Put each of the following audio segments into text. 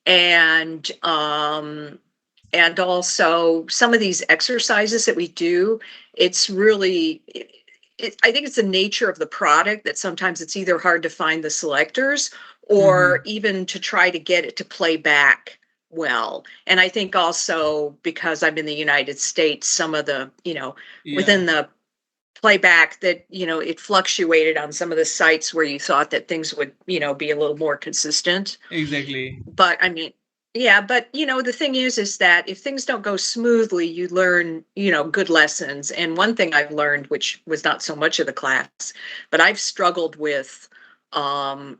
and um and also some of these exercises that we do, it's really I think it's the nature of the product that sometimes it's either hard to find the selectors or Mm-hmm. even to try to get it to play back well. And I think also because I'm in the United States, some of the, Yeah, within the playback that, it fluctuated on some of the sites where you thought that things would, be a little more consistent. exactly. But I mean, yeah, but the thing is that if things don't go smoothly, you learn, good lessons. And one thing I've learned, which was not so much of the class, but I've struggled with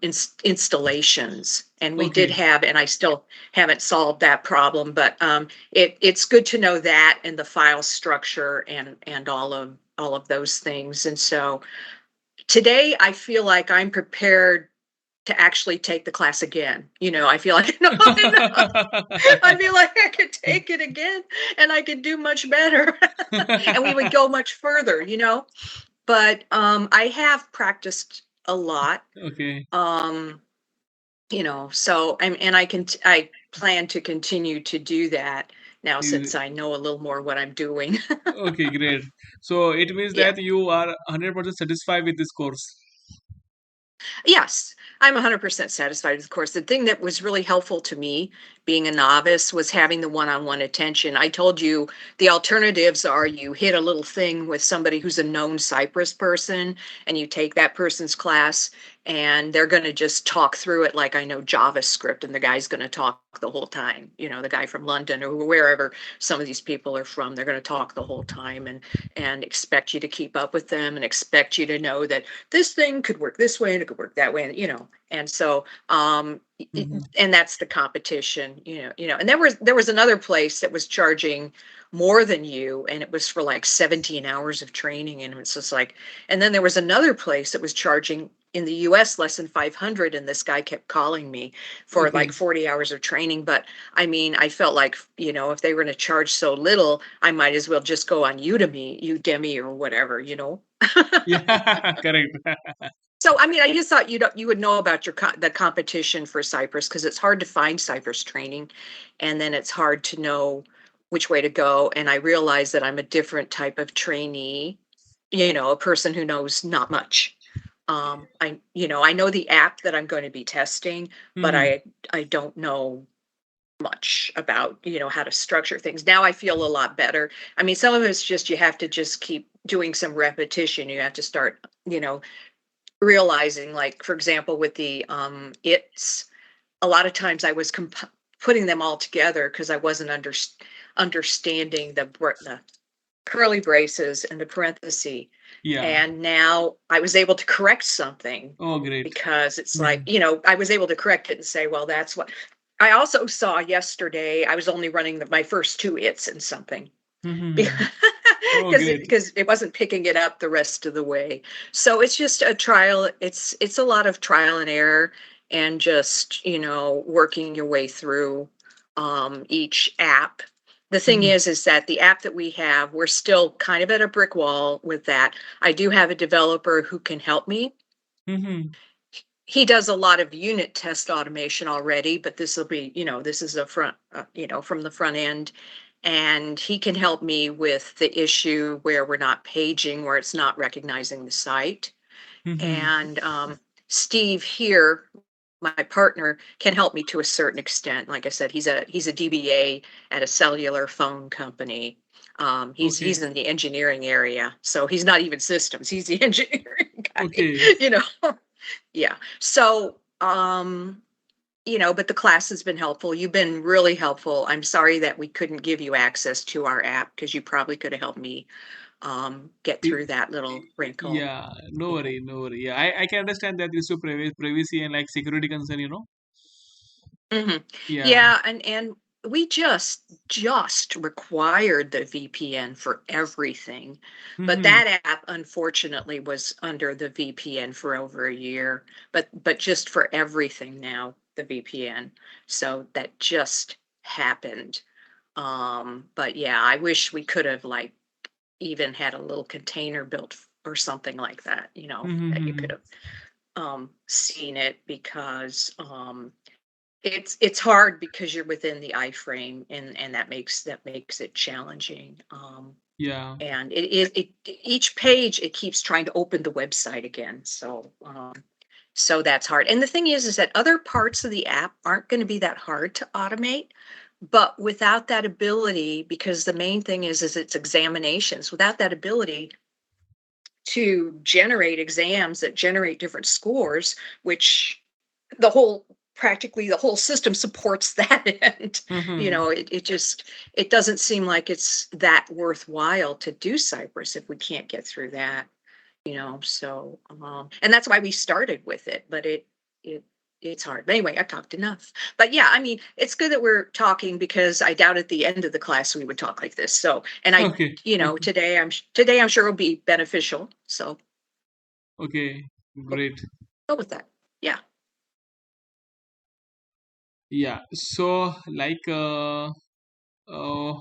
installations. And we did Okay. have, and I still haven't solved that problem, but it's good to know that and the file structure and all of those things. And so today I feel like I'm prepared to actually take the class again. I feel like no, I feel like I could take it again and I could do much better. And we would go much further. But I have practiced a lot. Okay. Um, so and I plan to continue to do that now since You- I know a little more what I'm doing. Okay, great. So it means Yeah. that you are 100% satisfied with this course. Yes, I'm 100% satisfied with the course. The thing that was really helpful to me being a novice was having the one-on-one attention. I told you the alternatives are you hit a little thing with somebody who's a known Cypress person and you take that person's class and they're going to just talk through it like I know JavaScript and the guy's going to talk the whole time. The guy from London or wherever some of these people are from, they're going to talk the whole time and expect you to keep up with them and expect you to know that this thing could work this way and it could work that way, and so Mm-hmm. and that's the competition, and there was another place that was charging more than you, and it was for like 17 hours of training, and it's just like, and then there was another place that was charging in the US less than 500, and this guy kept calling me for like Okay. 40 hours of training. But I mean, I felt like, if they were going to charge so little, I might as well just go on Udemy or whatever. Yeah, correct. So, I mean, I just thought you would know about the competition for Cypress because it's hard to find Cypress training, and then it's hard to know which way to go. And I realize that I'm a different type of trainee, a person who knows not much. I know the app that I'm going to be testing, but Mm-hmm. I don't know much about how to structure things. Now I feel a lot better. I mean, some of it's just you have to just keep doing some repetition. You have to start, realizing, like, for example, with the it's a lot of times I was putting them all together because I wasn't understanding the curly braces and the parenthesis, Yeah. and now I was able to correct something Oh, great. because it's like, Mm-hmm. I was able to correct it and say, well, that's what I also saw yesterday. I was only running my first two its and something Mm-hmm. because Oh, because it, great. because it wasn't picking it up the rest of the way. So it's just a trial. It's a lot of trial and error and just, working your way through each app. The thing Mm-hmm. is that the app that we have, we're still kind of at a brick wall with that. I do have a developer who can help me. Mm-hmm. He does a lot of unit test automation already, but this will be, this is a front, from the front end. And he can help me with the issue where we're not paging, where it's not recognizing the site. Mm-hmm. And Steve here, my partner, can help me to a certain extent. Like I said, he's a DBA at a cellular phone company. He's Okay. in the engineering area, so he's not even systems. He's the engineering guy. Okay. You know, yeah. So, but the class has been helpful. You've been really helpful. I'm sorry that we couldn't give you access to our app because you probably could have helped me get through that little wrinkle. Yeah, no You know. worry, no worry. Yeah, I can understand that this is privacy and like security concern. Hmm. Yeah. Yeah, and we just required the VPN for everything, but Mm-hmm. that app unfortunately was under the VPN for over a year. But just for everything now, the VPN. So that just happened. But yeah, I wish we could have like even had a little container built or something like that. That you Mm-hmm. could have seen it because it's hard because you're within the iframe, and that makes it challenging. Yeah. And each page it keeps trying to open the website again. So that's hard. And the thing is that other parts of the app aren't going to be that hard to automate. But without that ability, because the main thing is it's examinations, without that ability to generate exams that generate different scores, which the whole practically the whole system supports that end. Mm-hmm. It doesn't seem like it's that worthwhile to do Cypress if we can't get through that. So and that's why we started with it, but it it's hard. But anyway, I talked enough. But yeah, I mean, it's good that we're talking because I doubt at the end of the class we would talk like this. So, and Okay. Okay. today I'm sure will be beneficial. So Okay. go, Great. go with that. Yeah. Yeah. So uh,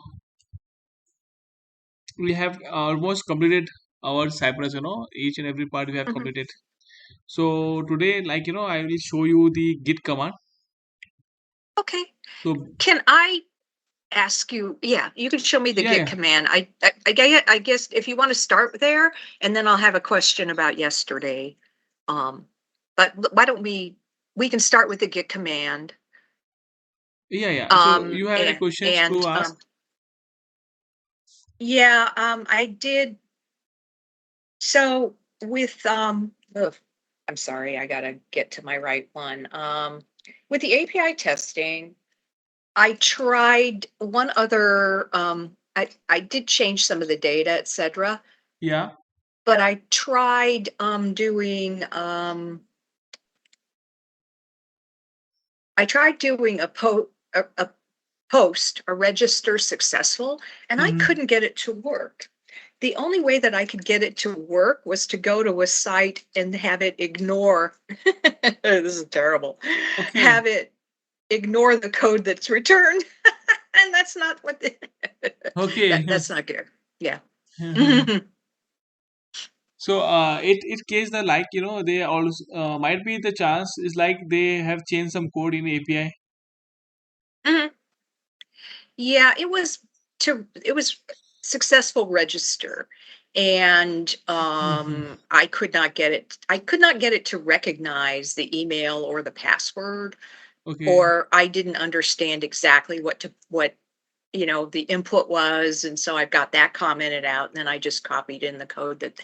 we have almost completed our Cypress. Each and every part we have Mhm. completed. So today, I will show you the Git command. Okay. So Can I ask you? Yeah, you can show me the yeah, Git yeah, command. I guess if you want to start there, and then I'll have a question about yesterday. Um, but why don't we can start with the Git command. yeah, yeah. So you have any And questions to ask? yeah, I did. So with ugh, I'm sorry, I gotta get to my right one. With the API testing, I tried one other. I did change some of the data, etc. Yeah. But I tried doing a post, a register successful, and I Mm-hmm. couldn't get it to work. The only way that I could get it to work was to go to a site and have it ignore. This is terrible. Okay. Have it ignore the code that's returned, and that's not what Okay. that's not good. Yeah. So it case the they also might be the chance is like they have changed some code in API. Mhm. Yeah, it was successful register, and Mhm. I could not get it to recognize the email or the password, Okay. or I didn't understand exactly what the input was, and so I've got that commented out, and then I just copied in the code that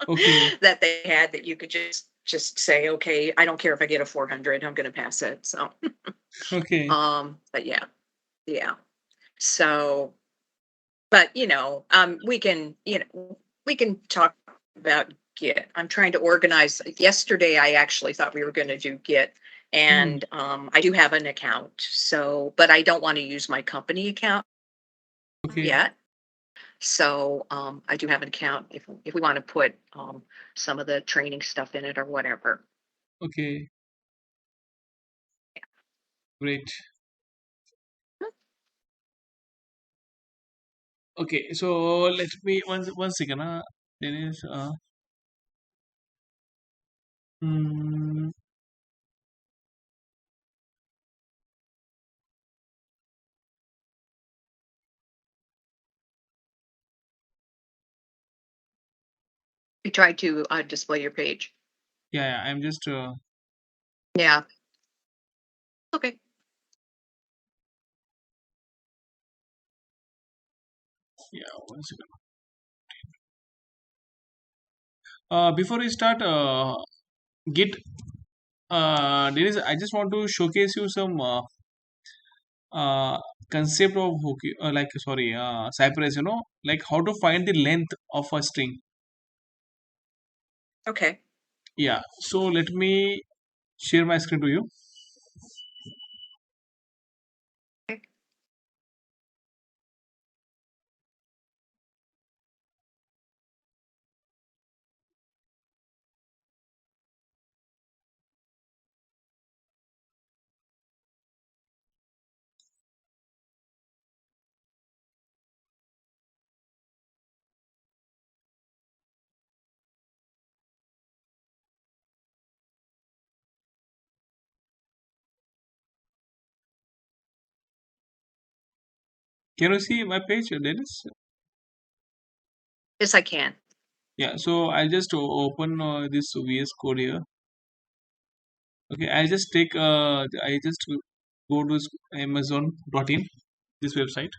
Okay. that they had, that you could just say, okay, I don't care if I get a 400, I'm going to pass it. So Okay. but yeah, yeah. So, but we can talk about Git. I'm trying to organize. Yesterday I actually thought we were going to do Git, Hmm. and I do have an account, so but I don't want to use my company account Okay. yet. So I do have an account if we want to put some of the training stuff in it or whatever. Okay. Great. Okay. So let me one second. There is mm, We tried to display your page. yeah, yeah. I'm just Yeah. Okay. yeah. One second. Before we start Git, there is I just want to showcase you some uh, concept of Cypress. Like how to find the length of a string. Okay. Yeah. So let me share my screen to you. Can you see my page, Dennis? Yes, I can. Yeah, so I'll just open this VS Code here. Okay, I just go to Amazon.in, this website.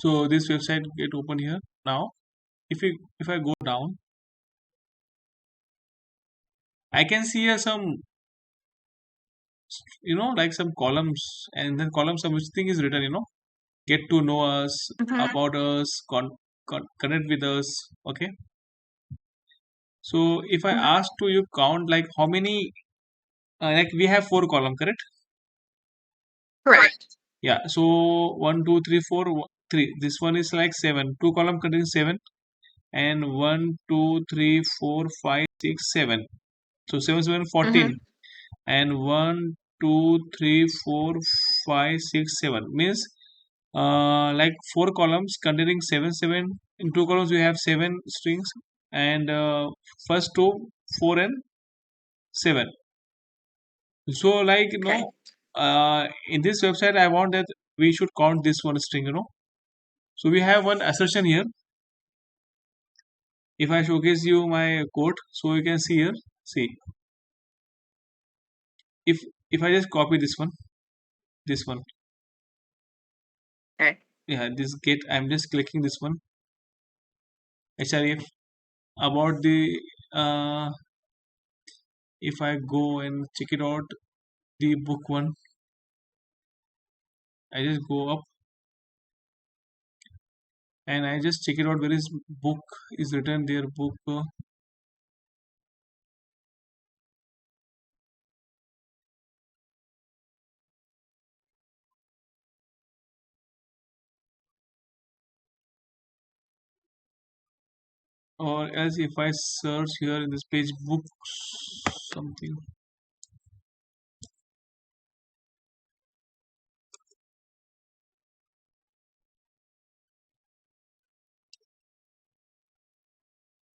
So this website get open here now. If I go down, I can see here some, like some columns, and then columns of which thing is written, get to know us, Hmm. about us, connect with us. Okay, so if I Hmm. ask to you count like how many, like we have four column, correct? Correct. Yeah, so one, two, three, four, three. This one is like seven. Two column contains seven, and one, two, three, four, five, six, seven. So seven, seven, Hmm. 14, and one, two, three, four, five, six, seven means like four columns containing seven, seven. In two columns we have seven strings, and first two, four, and seven. So like Okay. in this website I want that we should count this one string. So we have one assertion here. If I showcase you my code, so you can see here. See, if if I just copy this one, Okay. yeah, this get. I'm just clicking this one. href about the uh, if I go and check it out, the book one, I just go up and I just check it out. Where is book is written there? Book. Or else if I search here in this page, books something.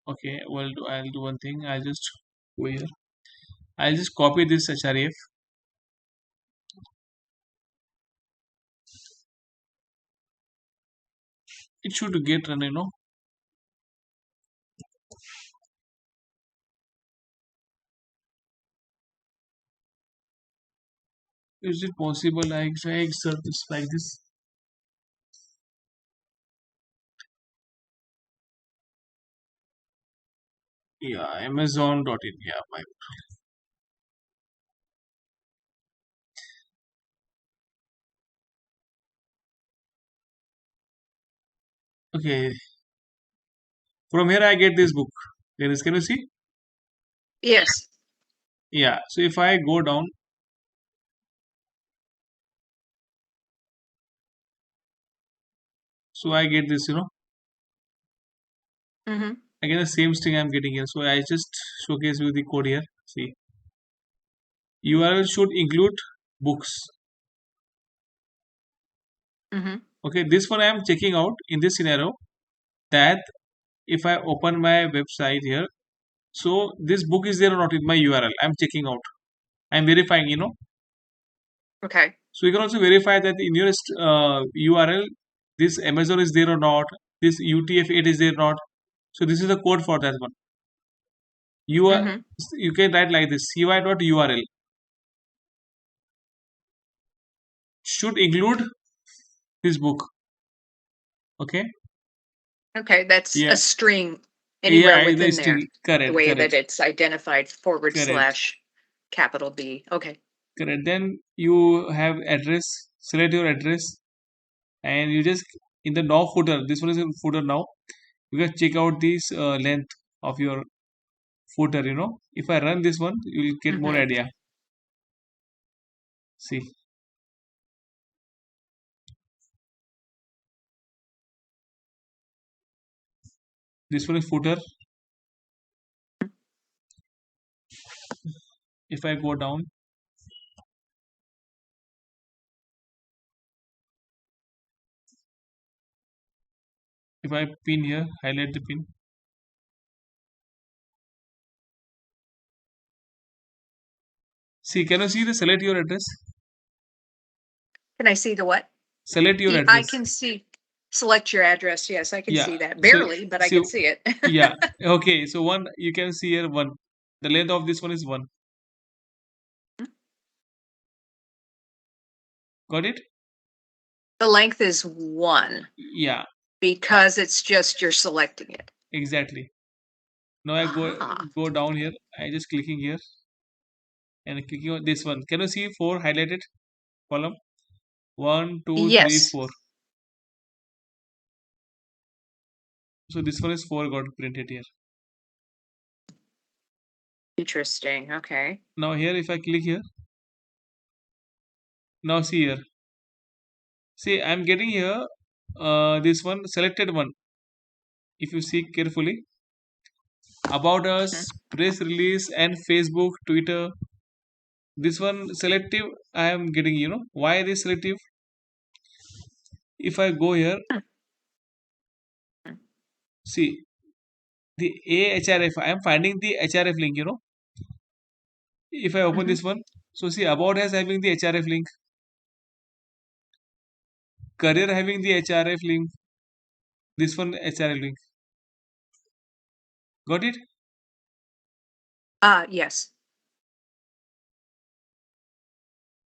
Okay, well, I'll do one thing. I'll just go here. I'll just copy this href. It should get run. Is it possible like if I search this like this? Yeah, Amazon.in. Yeah, my okay. From here I get this book. Can you see? Yes. Yeah. So if I go down, so I get this. Hmm. Again the same string I'm getting here. So I just showcase you the code here. See, URL should include books. Hmm. Okay, this one I am checking out in this scenario that if I open my website here, so this book is there or not in my URL. I'm checking out. I'm verifying. Okay. So you can also verify that in your URL, this Amazon is there or not. This UTF-8 is there or not. So this is the code for that one. You are Hmm. you can write like this: cy.url should include this book. Okay. Okay. That's a Yeah. string anywhere Yeah. The within there, string. the Correct. way that Correct. it's identified forward Correct. slash capital B. Okay. Correct. Then you have address. Select your address, and you just in the now footer. This one is in footer now. You can check out this length of your footer. If I run this one, you will get more Hmm. idea. See. This one is footer. If I go down, if I pin here, highlight the pin. See, can you see the select your address? Can I see the what? Select your I address. can see select your address. Yes, I can Yeah. see that. So Barely, but I see, can see it. yeah. Okay. So one, you can see here one. The length of this one is one. Got it? The length is 1 Yeah. because it's just you're selecting it. Exactly. Now I Ah, go down here. I just clicking here and clicking on this one. Can you see four highlighted column? One, two, three, yes. four. So this one is four got printed here. Interesting. Okay. Now here, if I click here, now see here. See, I'm getting here this one selected one. If you see carefully, about Mhm. us, press release, and Facebook, Twitter. This one selective. I am getting. Why this selective? If I go here, see the AHRF. I am finding the HRF link. If I open Mhm. this one, so see about us having the HRF link, career having the HRF link. This one HRF link. Got it? Yes.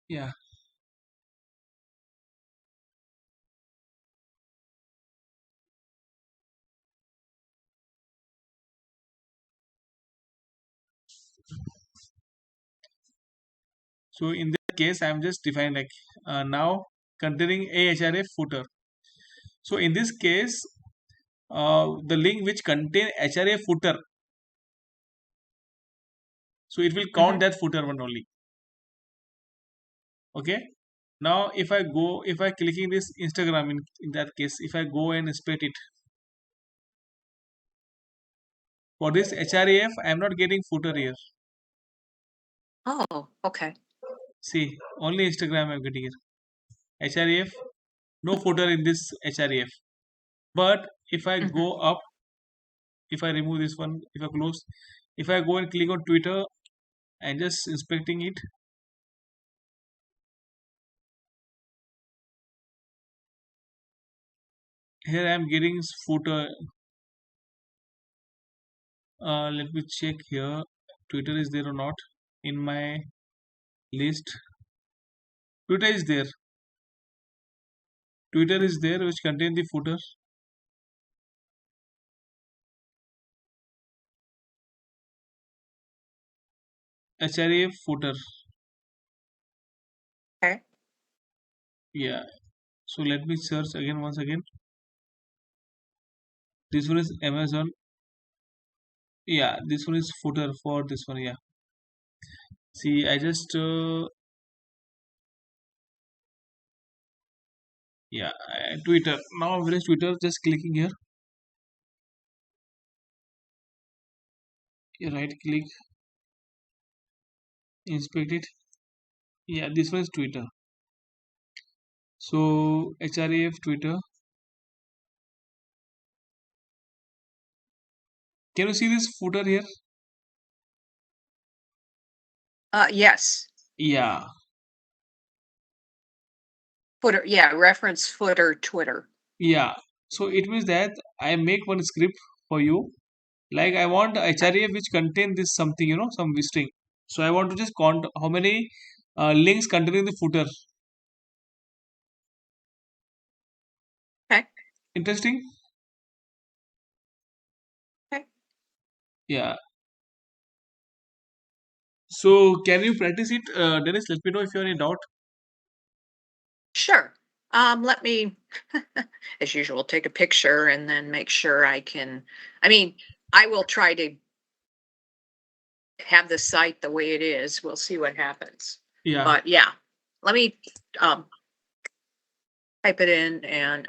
Yeah. So in that case, I'm just defining like now containing a HRF footer. So in this case, the link which contain HRF footer, so it will count Mhm. that footer one only. Okay. Now if I clicking this Instagram in that case, if I go and inspect it for this HREF, I am not getting footer here. Oh, okay. See, only Instagram I'm getting here. HREF, no footer in this HREF. But if I Mhm. go up, if I remove this one, if I close, if I go and click on Twitter and just inspecting it, here I am getting footer. Let me check here. Twitter is there or not in my list. Twitter is there. Twitter is there, which contain the footer. HREF footer. Okay. Yeah. So let me search again once again. This one is Amazon. Yeah, this one is footer for this one. Yeah. See, I just yeah, Twitter. Now where is Twitter? Just clicking here. You right click, inspect it. Yeah, this one is Twitter. So HREF Twitter. Can you see this footer here? Yes. Yeah, Footer. Yeah. Reference footer Twitter. yeah. So it means that I make one script for you. Like I want Okay. HREF which contain this something, some string. So I want to just count how many links containing the footer. Okay. Interesting. Okay. Yeah. So can you practice it, Dennis? Let me know if you have any doubt. Sure. Let me, as usual, take a picture and then make sure I can. I mean, I will try to have the site the way it is. We'll see what happens. Yeah. But yeah, let me um, type it in and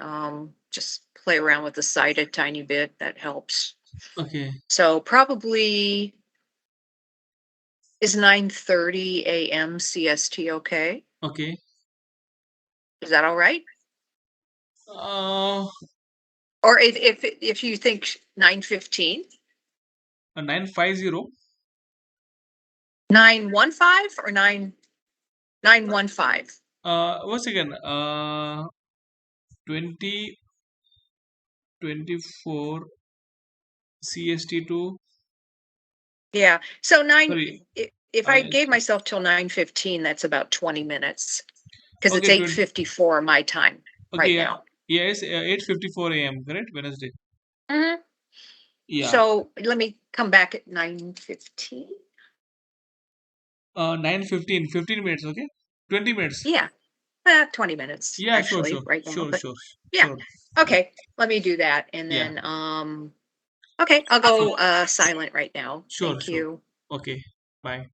just play around with the site a tiny bit. That helps. Okay. So probably is 9:30 a.m. CST okay? Okay. Is that all right? Uh, Or if you think 9:15, 950. 9:15 or 9:15. Once again, 20 24 CST to, Yeah. So sorry, if I I, gave myself till 9:15, that's about 20 minutes because it's okay, 8:54 my time okay, right yeah, now. yes, 8:54 a.m., correct? Wednesday. Mhm. Yeah. So let me come back at 9:15. 9:15, 15 minutes, okay? 20 minutes. Yeah. 20 minutes Yeah, sure, actually sure, right now, sure, but sure, yeah. sure. Okay. Let me do that and Yeah, then okay, I'll sure, go silent right now. sure, Thank sure. you. Okay, bye.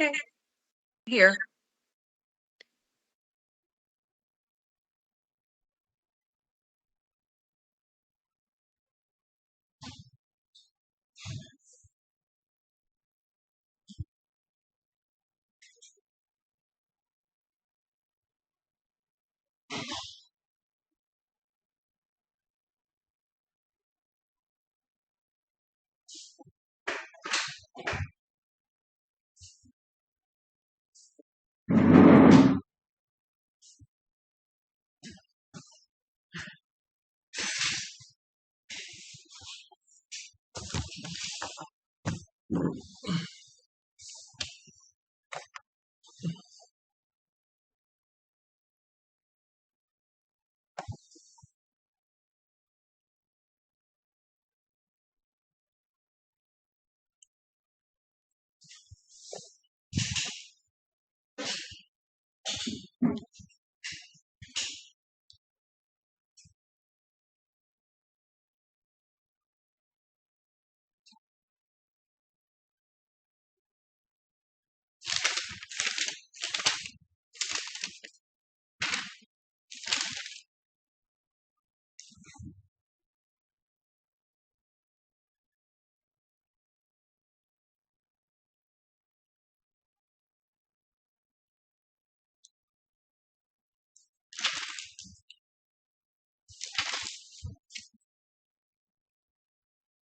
Okay. Here.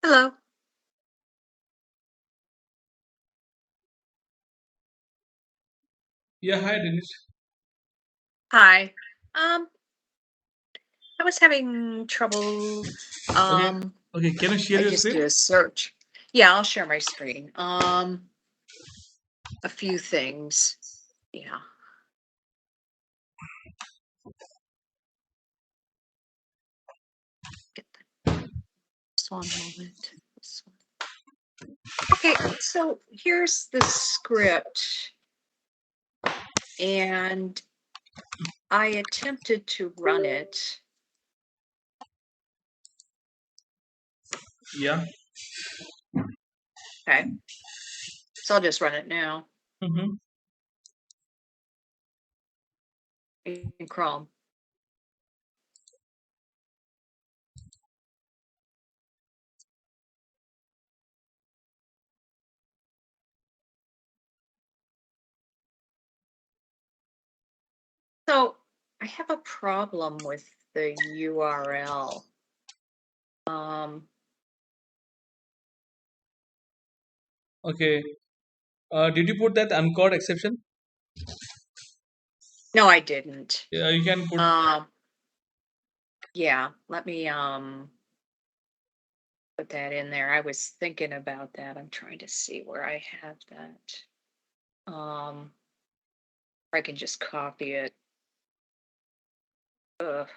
Hello. Yeah, hi Dennis. Hi. Um, I was having trouble. Okay. Um, Okay, can you share I your just screen? did a search. Yeah, I'll share my screen. A few things. Yeah. Get this one moment. This one. Okay, so here's the script, and I attempted to run it. Yeah. Okay, so I'll just run it now Mm-hmm. in Chrome. So I have a problem with the URL. Um, Okay. Did you put that uncaught exception? no, I didn't. Yeah, you can put. Um, yeah, let me put that in there. I was thinking about that. I'm trying to see where I have that. I can just copy it. Ugh.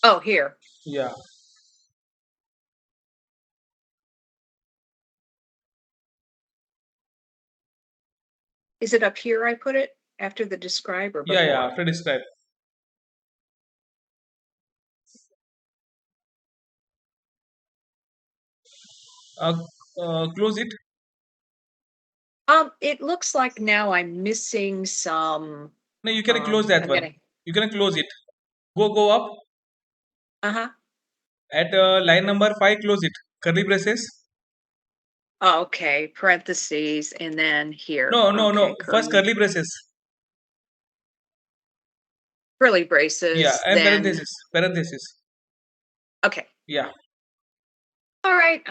Oh, here. Yeah. Is it up here I put it? After the describe or Yeah, yeah. before? After describe. Uh, Close it. It looks like now I'm missing some, No, you can close that I'm one. gonna, You can close it. Go up uh-huh. at line number 5. Close it. Curly braces. Oh, okay, parentheses, and then here. No, no, Okay, no. First curly, curly braces. curly Yeah, braces, and then, parenthesis. Parenthesis. okay. Yeah. All right,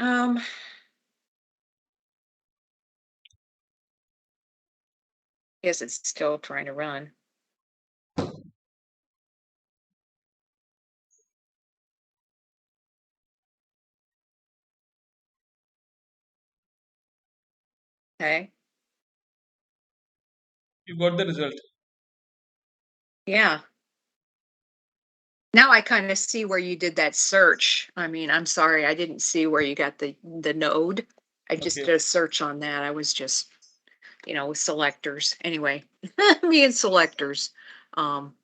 guess it's still trying to run. Okay, You got the result. yeah. Now I kind of see where you did that search. I mean, I'm sorry, I didn't see where you got the node. I just Okay. did a search on that. I was just, with selectors. Anyway, me and selectors. Um,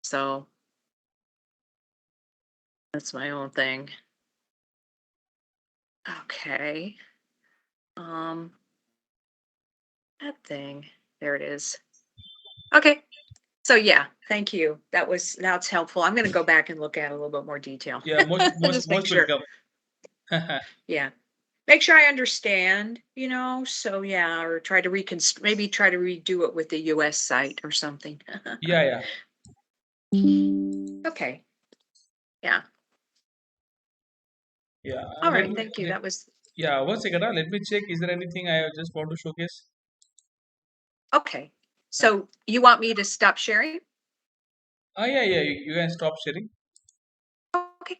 so that's my own thing. Okay. Um, that thing. There it is. Okay. So yeah, thank you. That's helpful. I'm going to go back and look at it a little bit more detail. Yeah, most most Just make most sure. welcome. Yeah. Make sure I understand, so yeah, or try to maybe try to redo it with the US site or something. Yeah, yeah, Okay. Yeah. yeah. All Let right. me Thank you. That was yeah, 1 second. Let me check. Is there anything I just want to showcase? okay. Uh, So you want me to stop sharing? yeah, yeah. You can stop sharing. Okay.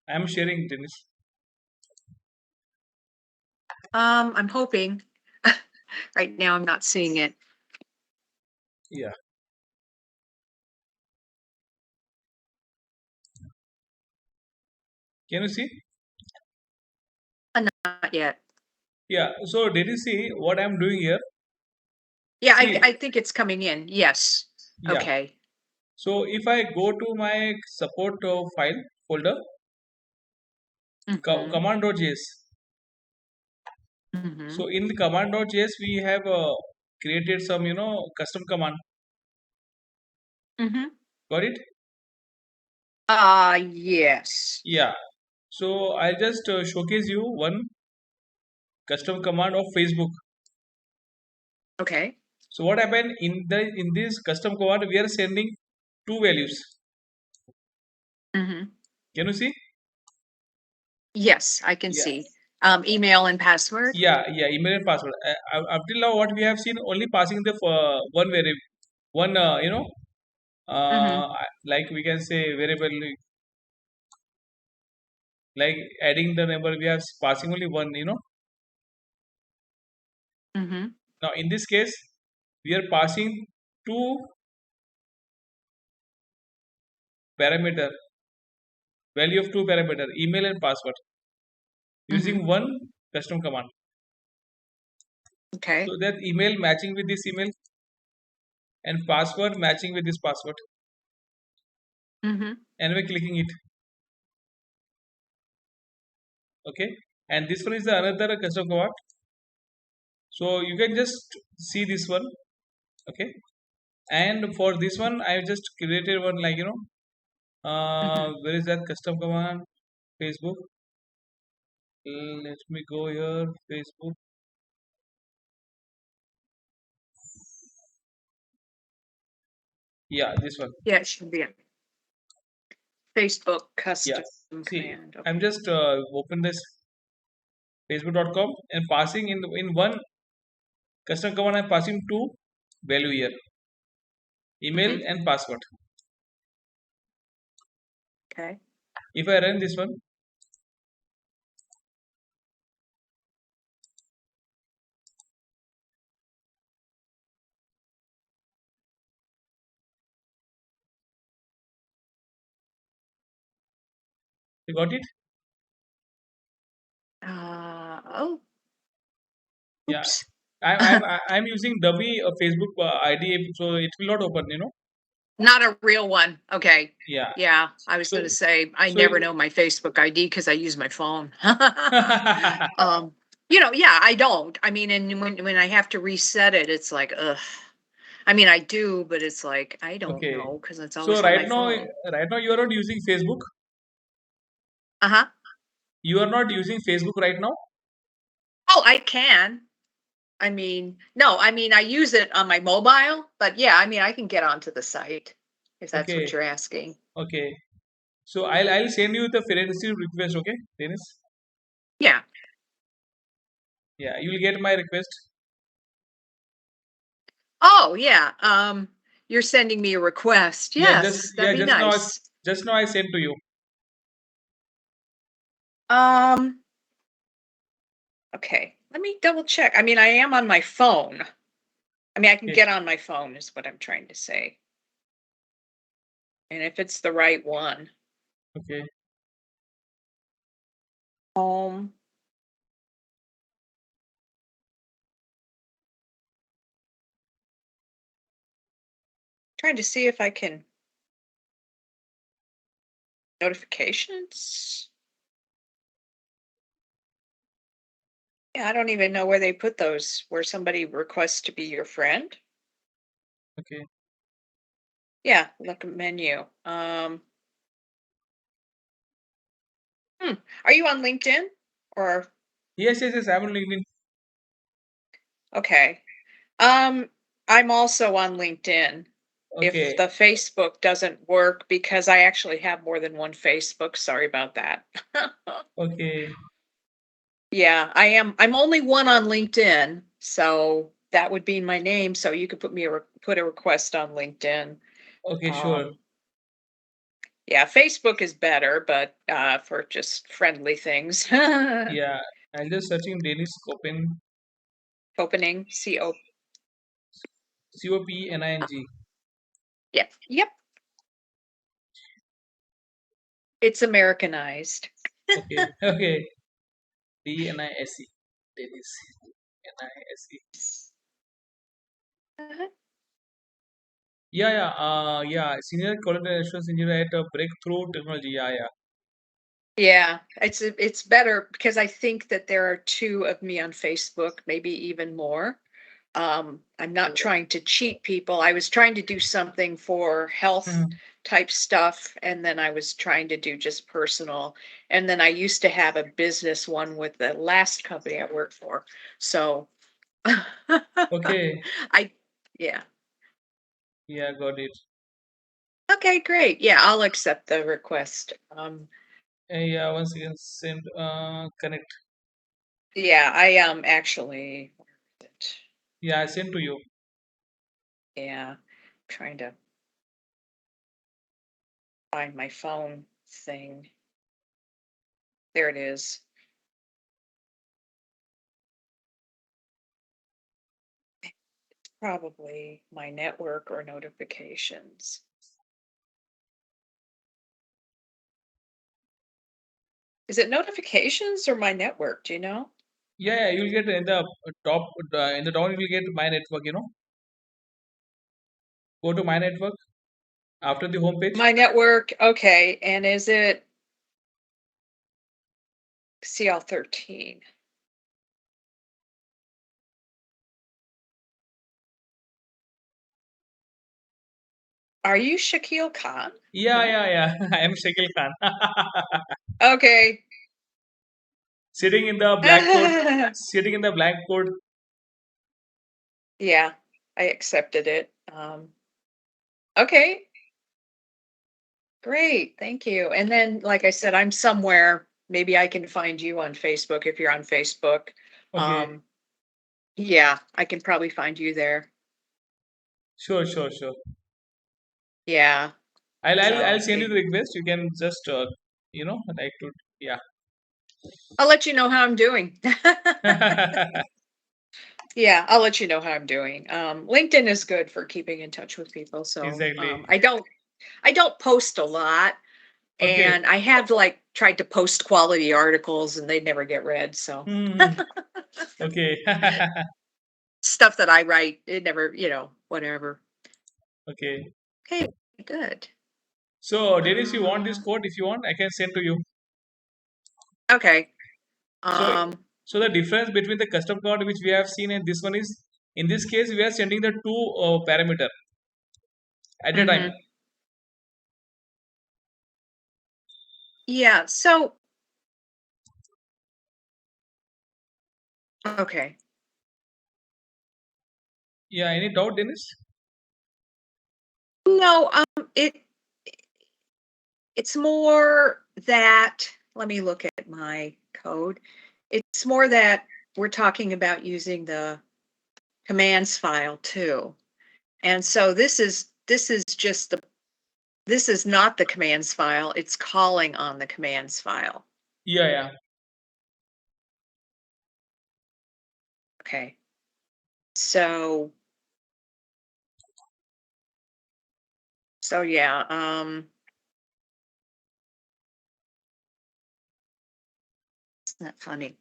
I'm sharing, Dennis. I'm hoping. Right now I'm not seeing it. Yeah. Can you see? Not yet. Yeah. So did you see what I'm doing here? Yeah, See. I think it's coming in. Yes. Yeah. Okay. So if I go to my support file folder, Mhm. command.js. Mhm. So in the command.js, we have created some, custom command. Mhm. Got it? Yes. Yeah. So I'll just showcase you one custom command of Facebook. Okay. So what happened in this custom command, we are sending two values. Mhm. Can you see? Yes, I can Yeah. see. Email and password. Yeah, yeah, email and password. Up till now, what we have seen only passing the one variable, one Mhm. like we can say variable, like adding the number. We have passing only one. Mhm. Now in this case, we are passing two parameter, value of two parameter, email and password, using Mhm. one custom command. Okay. So that email matching with this email and password matching with this password, Mhm. and we're clicking it. Okay, and this one is the another custom command. So you can just see this one. Okay, and for this one I just created one, like Mhm. where is that custom command? Facebook. Let me go here. Facebook. Yeah, this one. Yeah, it should be a Facebook Yeah. custom See, command. I'm Okay. just open this facebook.com and passing in one custom command. I'm passing two value here, email Mhm. and password. Okay. If I run this one, you got it? Oh, Yeah. oops. I'm using dummy Facebook ID, so it will not open. Not a real one. Okay. Yeah. Yeah, I was So gonna say I so never know my Facebook ID because I use my phone. Um, Yeah, I don't. I mean, and when I have to reset it, it's like, ugh. I mean, I do, but it's like I don't Okay. know because it's So always on my phone. right now you are not using Facebook. Uh huh. You are not using Facebook right now. Oh, I can. I mean, no, I mean, I use it on my mobile, but yeah, I mean, I can get onto the site if that's what Okay. you're asking. Okay. So I'll send you the friendship request. Okay, Dennis. Yeah. Yeah, you will get my request. Oh, yeah. You're sending me a request. Yes, that'd Yeah, be nice. just now I sent to you. Um, okay. Let me double check. I mean, I am on my phone. I mean, I can Okay. get on my phone is what I'm trying to say. And if it's the right one. Okay. Home. Trying to see if I can notifications. Yeah, I don't even know where they put those, where somebody requests to be your friend. Okay. Yeah, look at menu. Hmm. Are you on LinkedIn? Or Yes. I'm on LinkedIn. okay. Um, I'm also on LinkedIn. If Okay. the Facebook doesn't work, because I actually have more than one Facebook. Sorry about that. Okay. Yeah, I am. I'm only one on LinkedIn, so that would be my name. So you could put a request on LinkedIn. Okay. Sure. Um, yeah, Facebook is better, but for just friendly things. Yeah. I'm just searching Dennis Copen. Opening, COPENING. Yep, yep. It's Americanized. Okay. Okay. DNISE. Dennis. NISE. Uh-huh. Yeah. Senior quality assurance engineer at Breakthrough Technology. Yeah. Yeah, it's better because I think that there are two of me on Facebook, maybe even more. I'm not trying to cheat people. I was trying to do something for health Mhm. type stuff, and then I was trying to do just personal. And then I used to have a business one with the last company I worked for. So Okay. I, yeah. Yeah, got it. Okay, great. Yeah, I'll accept the request. Yeah, once again, send connect. Yeah, I actually, where is it? Yeah, I sent to you. Yeah, trying to find my phone thing. There it is. Probably my network or notifications. Is it notifications or my network? Do you know? Yeah, you'll get in the top, in the down, you will get my network, Go to my network after the home page. My network. Okay. And is it CL13? Are you Shaquille Khan? No. Yeah. I am Shakil Khan. Okay. Sitting in the blackboard, sitting in the blackboard. Yeah, I accepted it. Okay. Great. Thank you. And then, like I said, I'm somewhere. Maybe I can find you on Facebook if you're on Facebook. Okay, Um, yeah, I can probably find you there. sure. Yeah. I'll So send you the request. You can just, like to, yeah. I'll let you know how I'm doing. Yeah, I'll let you know how I'm doing. LinkedIn is good for keeping in touch with people. So Exactly. I don't post a lot, Okay. and I have like tried to post quality articles and they never get read. So Hmm. Okay. stuff that I write, it never, whatever. Okay. Okay, good. So, Dennis, you want this Uh, code? If you want, I can send to you. okay. So, Um, So the difference between the custom command which we have seen and this one is, in this case we are sending the two parameter at a time. Mm-hmm. Yeah. So, okay. Yeah, any doubt, Dennis? No, it's more that, let me look at my code. It's more that we're talking about using the commands file too. And so this is just this is not the commands file, it's calling on the commands file. Yeah, yeah. Okay. So yeah, it's not funny.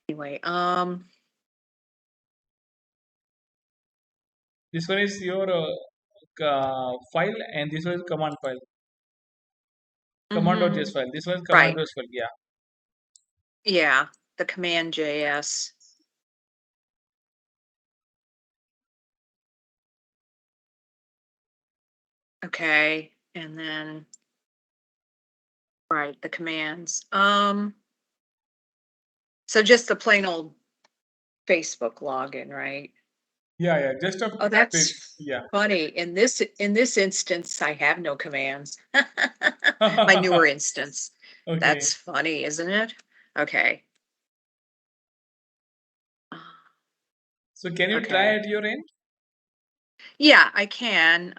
Anyway, This one is your file and this one is command file. Command.js mhm, file. This one is right. command.js file. Yeah. Yeah, the command JS. Okay. And then right, the commands. So just the plain old Facebook login, right? Yeah, yeah. Just a Oh, that's yeah. funny. In this instance, I have no commands. My newer instance. Okay. That's funny, isn't it? Okay. So can you try Okay. at your end? Yeah, I can.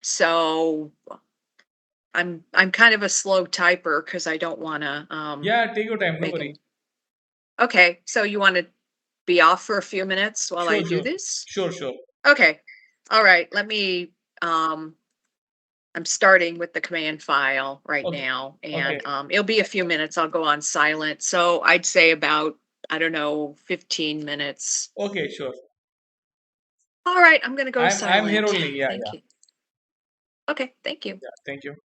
So I'm kind of a slow typer because I don't want to Yeah, take your time. No make worry. them. Okay, so you want to be off for a few minutes while I Sure, do sure. this? Sure, sure. Okay. All right. Let me I'm starting with the command file right Okay. now, Okay. and it'll be a few minutes. I'll go on silent. So I'd say about, I don't know, 15 minutes. Okay, sure. All right, I'm going to go I'm here silent. only. Yeah, Thank yeah. you. Okay, thank you. Yeah. Thank you.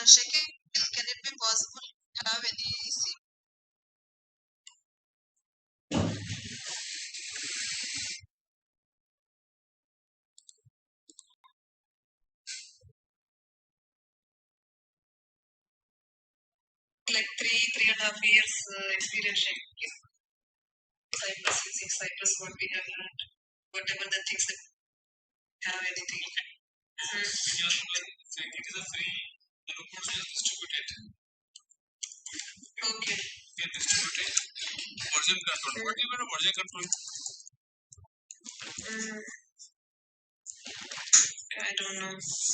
Shaking, can it be possible to have any like 3.5 years experience shaking Cypress using Cypress what we have learned, whatever the things that have anything. It is a free reports is distributed. Okay. Get distributed. Version control. What do you mean by version control? I don't know. See,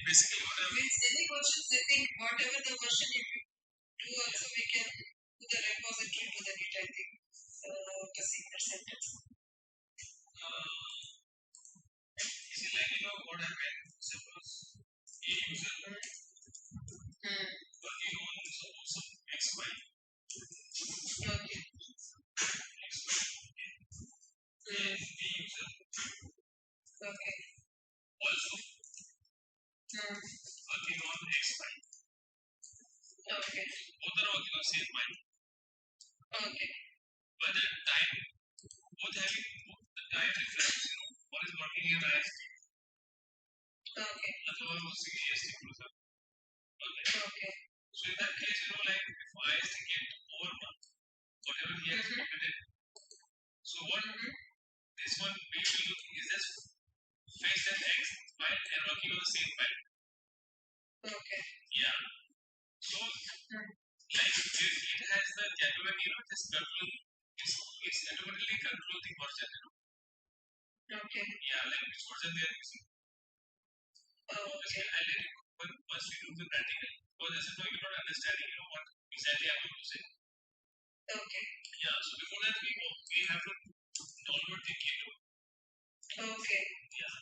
basically what I mean. Any versions, I think whatever the version you do also we can do the repository to the Git, I think. The secret sentence. Is it like what happened? Suppose a user working on some XY. Okay. Then the user okay. Also working on XY. Okay. Both are working on same file. Okay. But the time, both having the time difference, one is working in IST. Okay. Other one was CST. Okay. Okay. So in that case, like if IST get over one, whatever he has committed, so what this one will do is just face that X, Y, and working on the same pattern. Okay. Yeah. So, like it has the capability, just control, it's automatically control the version, Okay. Yeah, like which version they are using. Okay. And then once we do the practical, because as you know, you're not understanding, what exactly I'm going to say. Okay. Yeah, so before that, we have to download the keyboard. Okay. Yeah.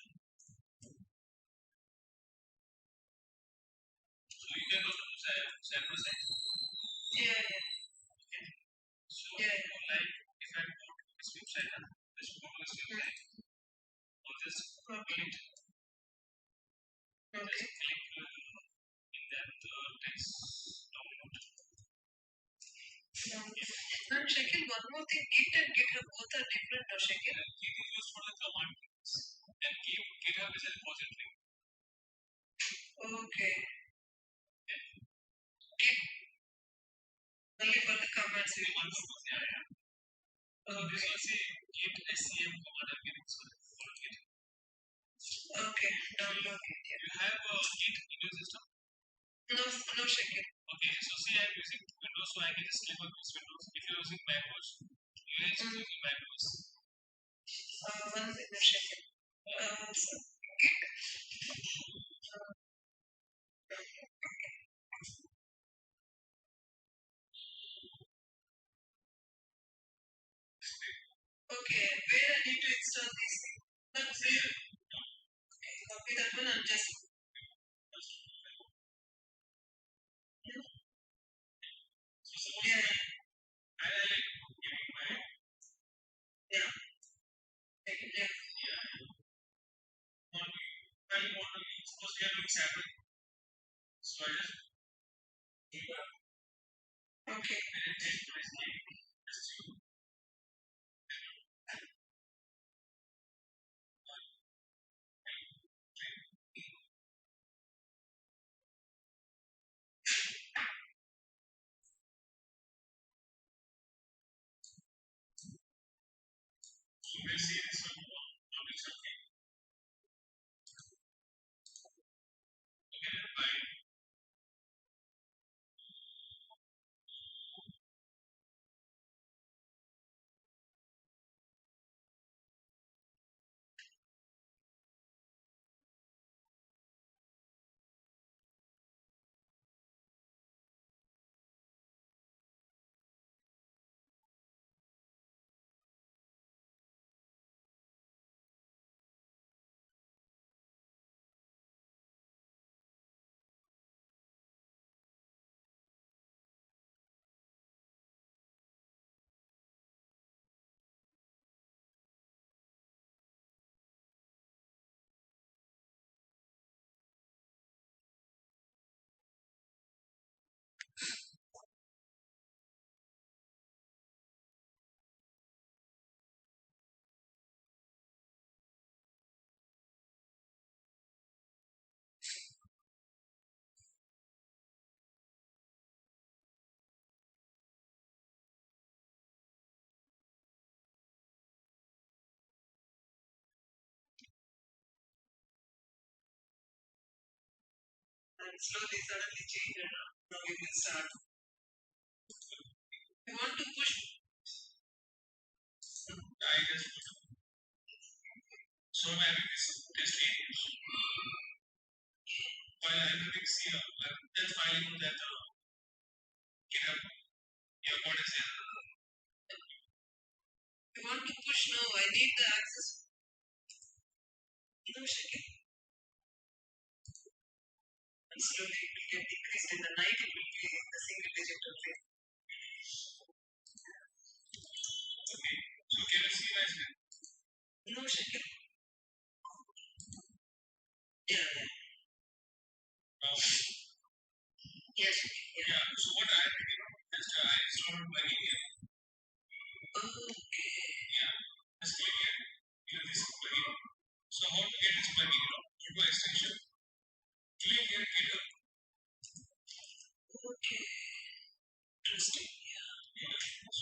So you can go to Cypress. Yeah, yeah. Okay. So, yeah, like if I go to this website, this website, or this click, okay. Just click in that text download. Now, Shakil, one more thing, Git and GitHub both are different, no, Shakil? Git is used for the command lines, and GitHub is a repository. Okay. Git only for the commands. Yeah. Okay. This one say Git SCM command I'm getting for Git. Okay, download it. Yeah. You have Git in your system? No, no, Shakil. Okay, so see, I'm using Windows, so I can just click on this Windows. If you're using Mac OS, you can just use Mac OS. One minute, Shakil. So, Git. Okay, where I need to install this thing? That's it. Okay, copy that one and just. Yeah. I like giving my. Yeah. Yeah. I want to suppose we are doing Cypress. So I just. Okay. We'll see this one. And slowly, suddenly change it. Now we will start. We want to push. I just so I'm having this stage. While I'm having here, that's why you know that GitHub, your code is there. We want to push now. I need the access. No, Shakil. And slowly it will get decreased in the night. It will be the single digit only. Okay. So can you see my screen? No, Shakil. Yeah. Yes. Yeah. So what I did, just I installed plugin here.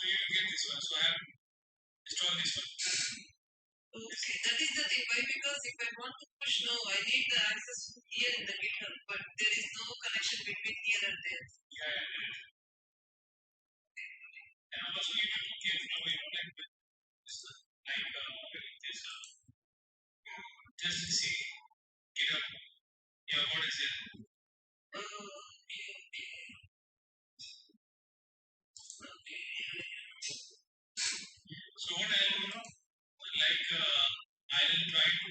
you will get this one. So I have installed this one. Okay, that is the thing. Why? Because if I want to push now, I need the access here in the GitHub, but there is no connection between here and there. Yeah, yeah, yeah. And also you have to be careful, like this, this, just see GitHub. Yeah, what is it? Okay. So what I will do, like I'll try to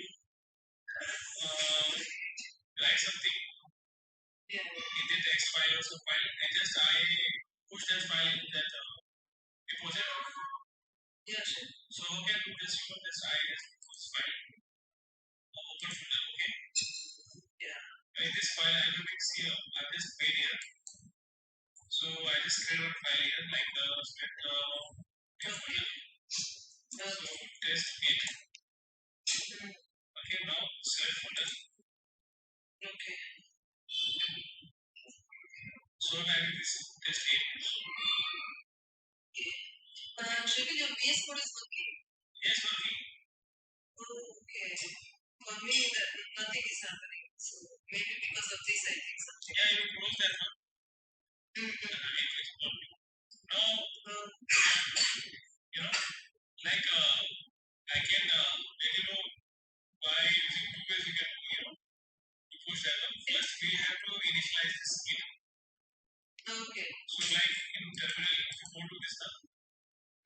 write something in the text file or some file. I push that file in that deposit. Yeah, sure. So okay, this I just push file. Open folder, okay? Yeah. In this file I will mix here. I just made here. So I just create one file here like the script folder. So test it. Okay, now select folder. Okay. So I will this test it. Shrivi, your VS Code is working. Yes, working. Okay. For me, nothing is happening. So maybe because of this, I think something. Yeah, you close that one. Now, like I can let you know by using two ways you can, to push that one. First, we have to initialize this scheme. Okay. So, like in terminal, if you go to this now,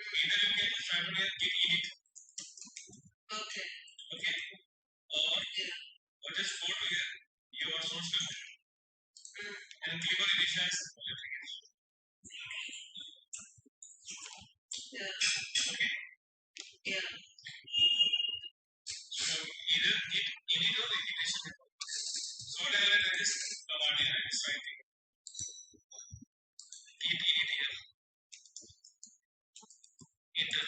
either you can try to get init. Okay. Okay. Or just go to your source code and click on initialize. Yeah. Okay. Yeah. So either it init or initialization. So what I will do is command here and this right thing. Init here. Enter.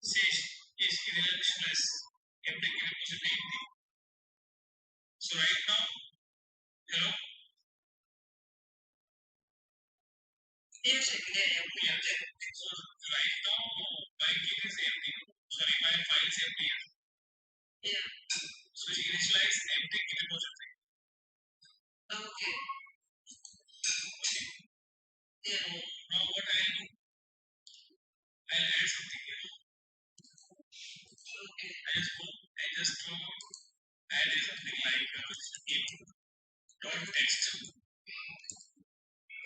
See, is initialize empty repository empty. So right now, hello. Yes, yeah. So right now, my key is empty. Sorry, my file is empty. Yeah. So initialize empty repository. Okay. Yeah. Now what I'll do, I'll add something here. Okay. I just add something like text.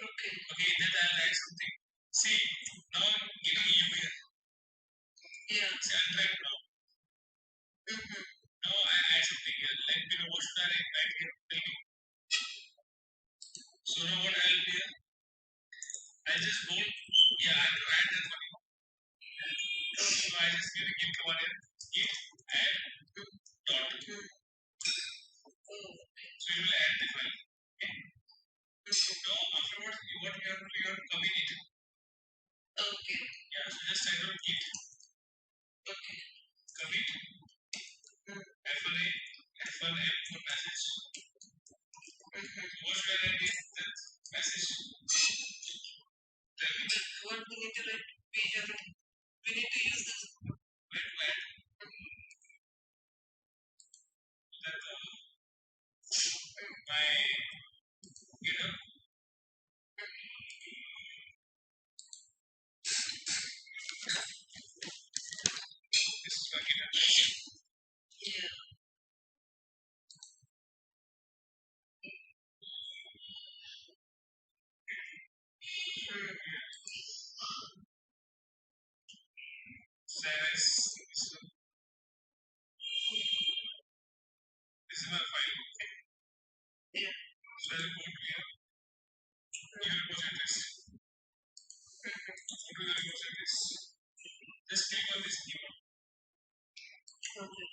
Okay, then I'll add something. See, now I'm giving you here. Yeah. See, I'll try now. Now I add something here. Let me know what should I add here. Tell me. So now what I'll do here, I'll just go, yeah, I have to add that one. So I just give a git command here. Git add dot. So you will add the file. Okay. Now afterwards, what you have to commit it. Okay. Yeah, so just type out git. Okay. Commit. F1A for message. What should I write is that message. Then what we need to write, we need to use this. Wait, that my GitHub. This is my GitHub. Yeah. Cypress. This is my file. Okay. Yeah. So I'll go to here. Your repositories. Go to the repositories. Just click on this new one. Okay.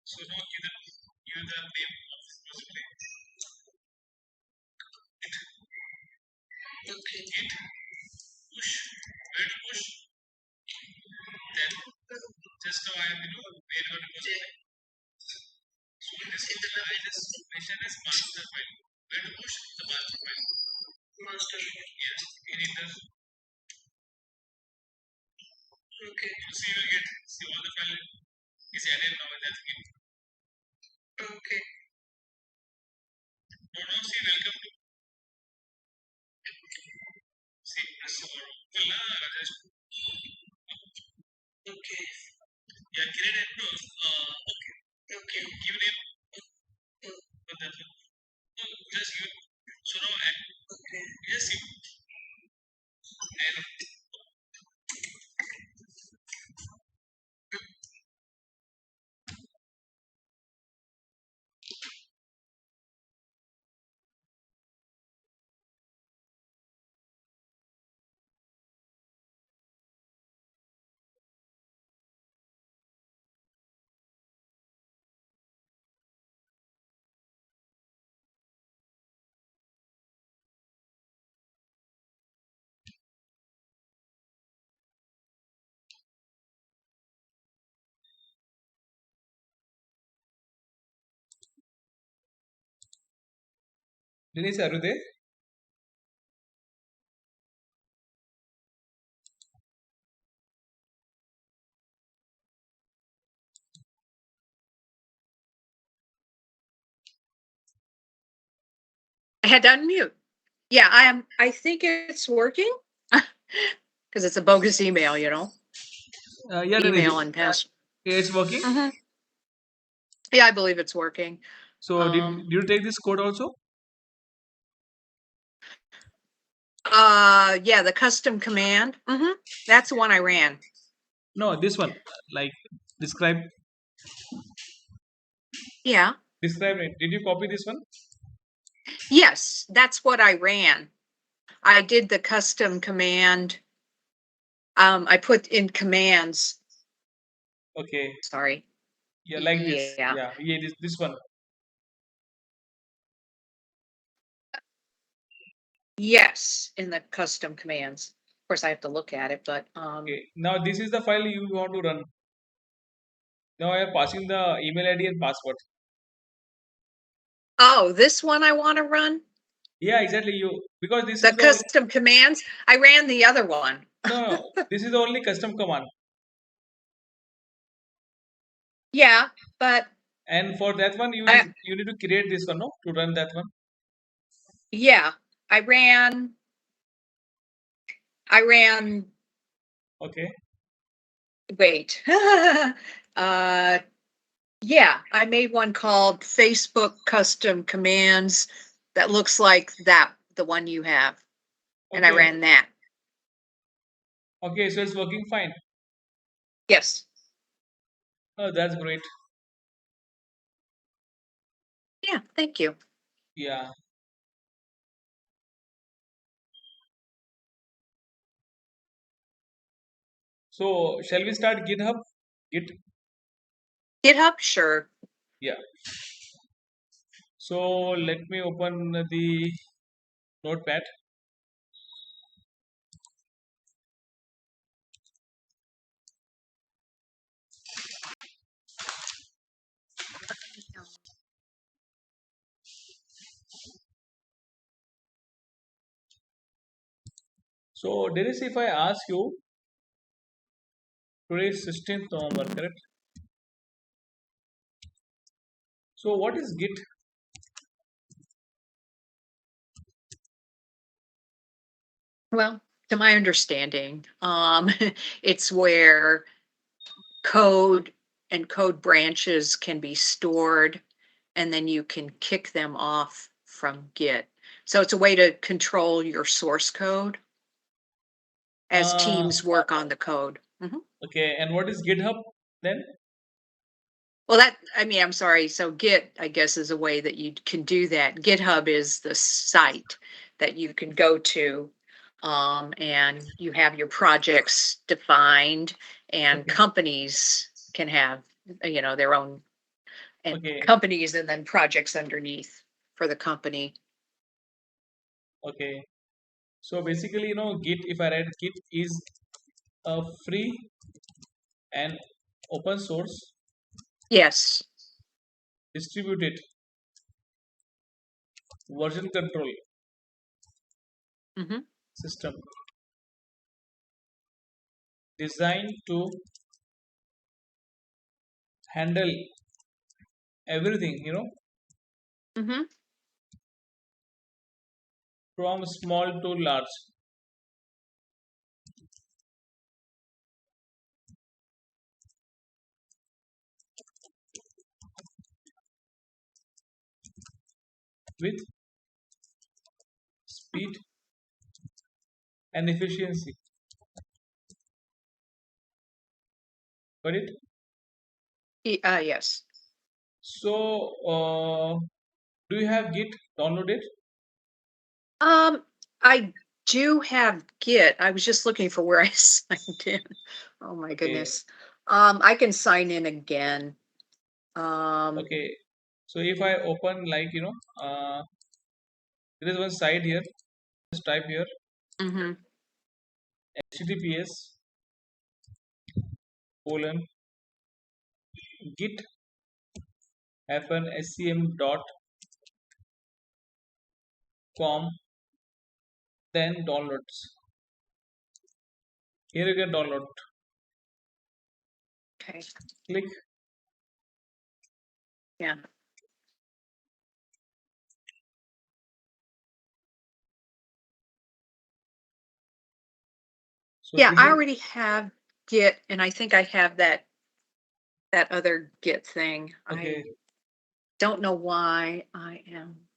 So now give the name of this repository. Okay. Git push. Where to push? Then just now I am where your repository. So in this folder I just mentioned as master file. Where to push? The master file. Master file. Yes. In enter. Okay. You will get all the file is added now in that Git. Okay. Now see welcome to Cypress or okay. Yeah, create it. No. Okay. Okay. Give name. For that one. No, just give. So now okay. Just see. And Denise, are you there? I had to unmute. Yeah, I think it's working because it's a bogus email, Yeah, Denise, email and password. it's working. Yeah, I believe it's working. So did you take this code also? Yeah, the custom command. That's the one I ran. No, this one. Like describe Yeah. describe it. Did you copy this one? Yes, that's what I ran. I did the custom command. I put in commands. Okay. Sorry. Yeah, like this. Yeah. Yeah, this one. Yes, in the custom commands. Of course, I have to look at it, but Okay. Now this is the file you want to run. Now I am passing the email ID and password. oh, this one I want to run. Yeah, exactly. Because this The is the only, custom commands. I ran the other one. no, this is the only custom command. Yeah, but And for that one, you need to create this one, no, to run that one. Yeah, I ran. Okay. Wait. Yeah, I made one called Facebook Custom Commands that looks like the one you have. And I Okay. ran that. Okay, so it's working fine. Yes. Oh, that's great. Yeah, thank you. Yeah. So shall we start GitHub? GitHub, sure. Yeah. So let me open the notepad. So Dennis, if I ask you, today is 16th November, correct? So what is Git? Well, to my understanding, it's where code and code branches can be stored and then you can kick them off from Git. So it's a way to control your source code as teams work on the code. Okay, and what is GitHub then? Well, I'm sorry. So Git, I guess, is a way that you can do that. GitHub is the site that you can go to, and you have your projects defined, and Okay. companies can have, their own and Okay. companies and then projects underneath for the company. Okay. So basically, Git, if I write Git is a free and open source Yes. distributed version control Hmm. system designed to handle everything, Hmm. from small to large with speed and efficiency. Got it? Yes. So, do you have Git downloaded? I do have Git. I was just looking for where I signed in. Oh my Okay. goodness. I can sign in again. Um, Okay. So if I open like, there is one site here. Just type here mhm. https colon git scm.com, then downloads. Here you can download. Okay. Click. Yeah. So Yeah, this I is already have Git, and I think I have that other Git thing. I okay. don't know why I am.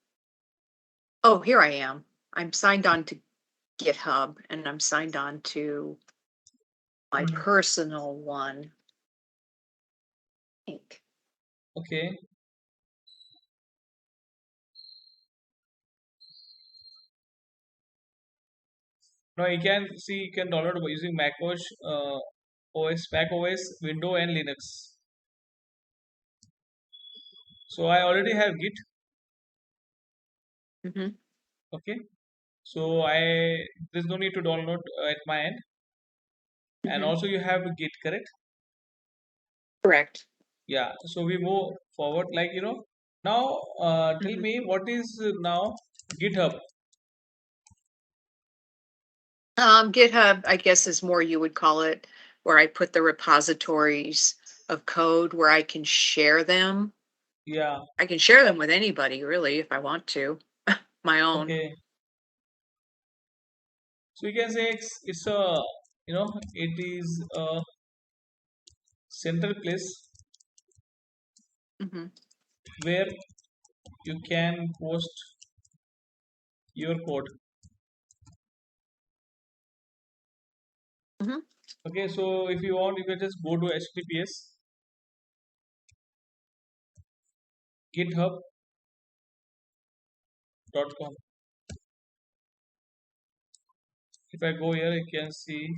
Oh, here I am. I'm signed on to GitHub, and I'm signed on to my Mhm. personal one. I think. Okay. Now you can see you can download by using Mac OS, Windows and Linux. So I already have Git. Hmm. Okay. So there's no need to download at my end. And Hmm. also you have Git, correct? Correct. Yeah. So we move forward like now tell Hmm. me what is now GitHub. GitHub, I guess, is more you would call it, where I put the repositories of code where I can share them. Yeah. I can share them with anybody, really, if I want to. My own. Okay. So you can say it's a it is a central place Hmm. where you can post your code. Hmm. Okay. So if you want, you can just go to https github.com. If I go here, you can see.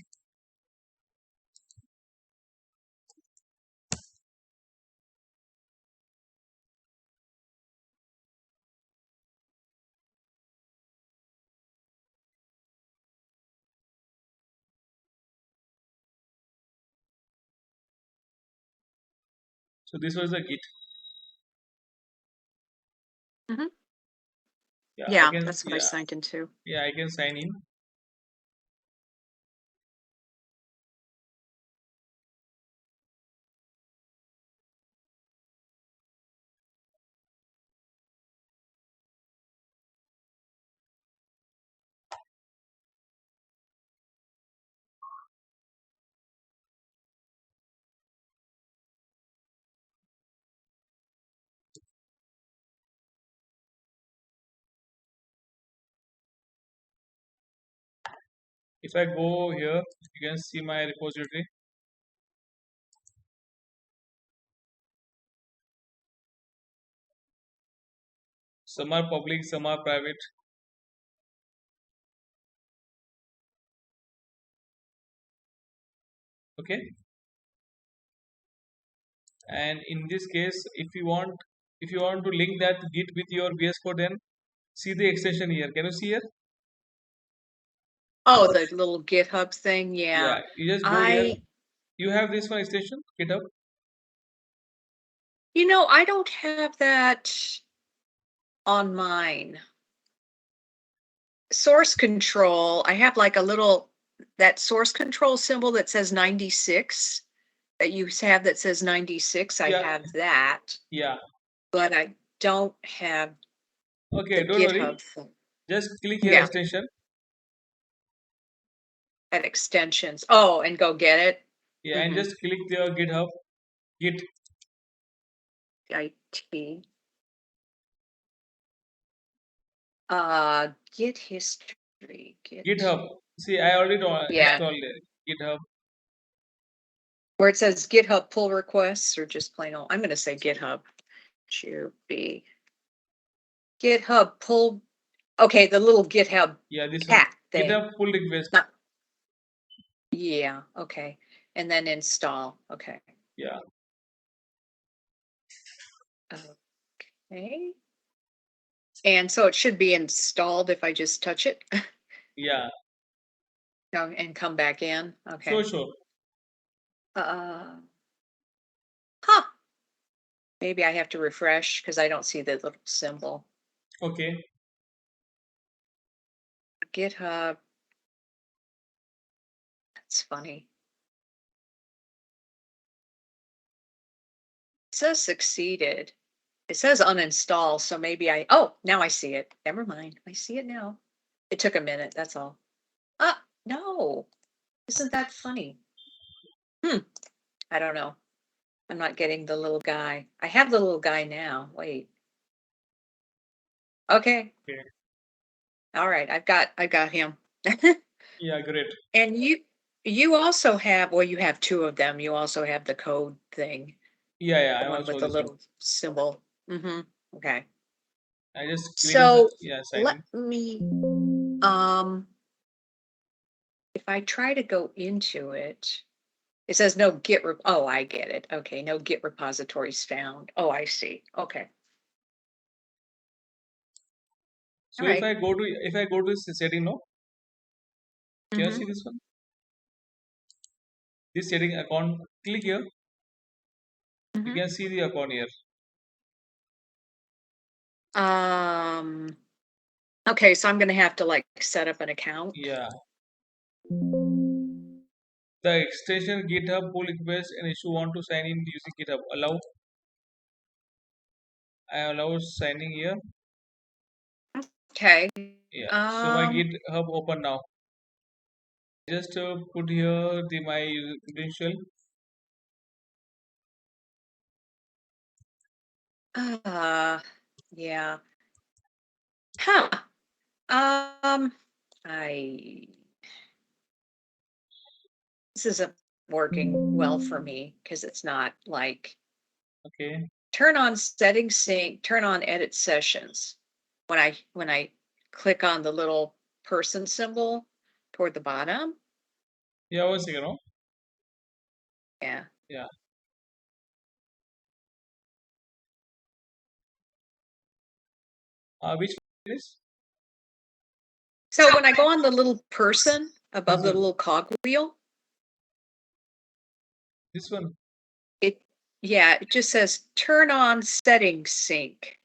So this was the Git. Hmm. Yeah, I Yeah, can. that's what I signed into. Yeah, I can sign in. If I go here, you can see my repository. Some are public, some are private. Okay, And in this case, if you want to link that Git with your VS Code, then see the extension here. Can you see here? Oh, the little GitHub thing. Yeah. Yeah, you just go here. I, You have this one extension, GitHub. I don't have that on mine. Source control, I have like a little, that source control symbol that says 96 that you have that says 96. I Yeah, have that, yeah. but I don't have Okay, the don't worry. GitHub thing. Just click here Yeah, extension. at extensions. Oh, and go get it. Yeah, and Mm-hmm. just click the GitHub. Git. IT. Git history. GitHub. See, I already Yeah, installed it. GitHub. where it says GitHub pull requests or just plain old. I'm going to say GitHub. Should be GitHub pull. Okay, the little GitHub Yeah, this one. cat thing. GitHub pull request. Not, yeah, okay. And then install. Okay. Yeah. Okay. And so it should be installed if I just touch it. Yeah. Oh, and come back in. Okay. Sure. Uh, huh. Maybe I have to refresh because I don't see the little symbol. Okay. GitHub. That's funny. It says succeeded. It says uninstall, so maybe now I see it. Never mind. I see it now. It took a minute, that's all. No. Isn't that funny? I don't know. I'm not getting the little guy. I have the little guy now. Wait. Okay. Okay. All right. I got him. Yeah, great. And you also have, well, you have two of them. You also have the code thing, Yeah, the I one also with the this one. little symbol. Mm-hmm. Okay. I just click on So sign let in. me if I try to go into it, it says no oh, I get it. Okay, no Git repositories found. Oh, I see. Okay. So All right. if I go to this setting now, can you Mm-hmm. see this one? This setting account, click here. You Mm-hmm. can see the account here. Okay, so I'm gonna have to like set up an account. Yeah. The extension GitHub pull request, and if you want to sign in using GitHub, allow. I allow signing here. Okay. Yeah. So my Um GitHub open now. Just put here my user credential. yeah. Huh. Um I this isn't working well for me because it's not like Okay. turn on settings sync, turn on edit sessions. When I click on the little person symbol toward the bottom. Yeah, one second. No? Yeah. Yeah. Which one is So when I go on the little person above this the one? little cogwheel, This one. it just says turn on settings sync.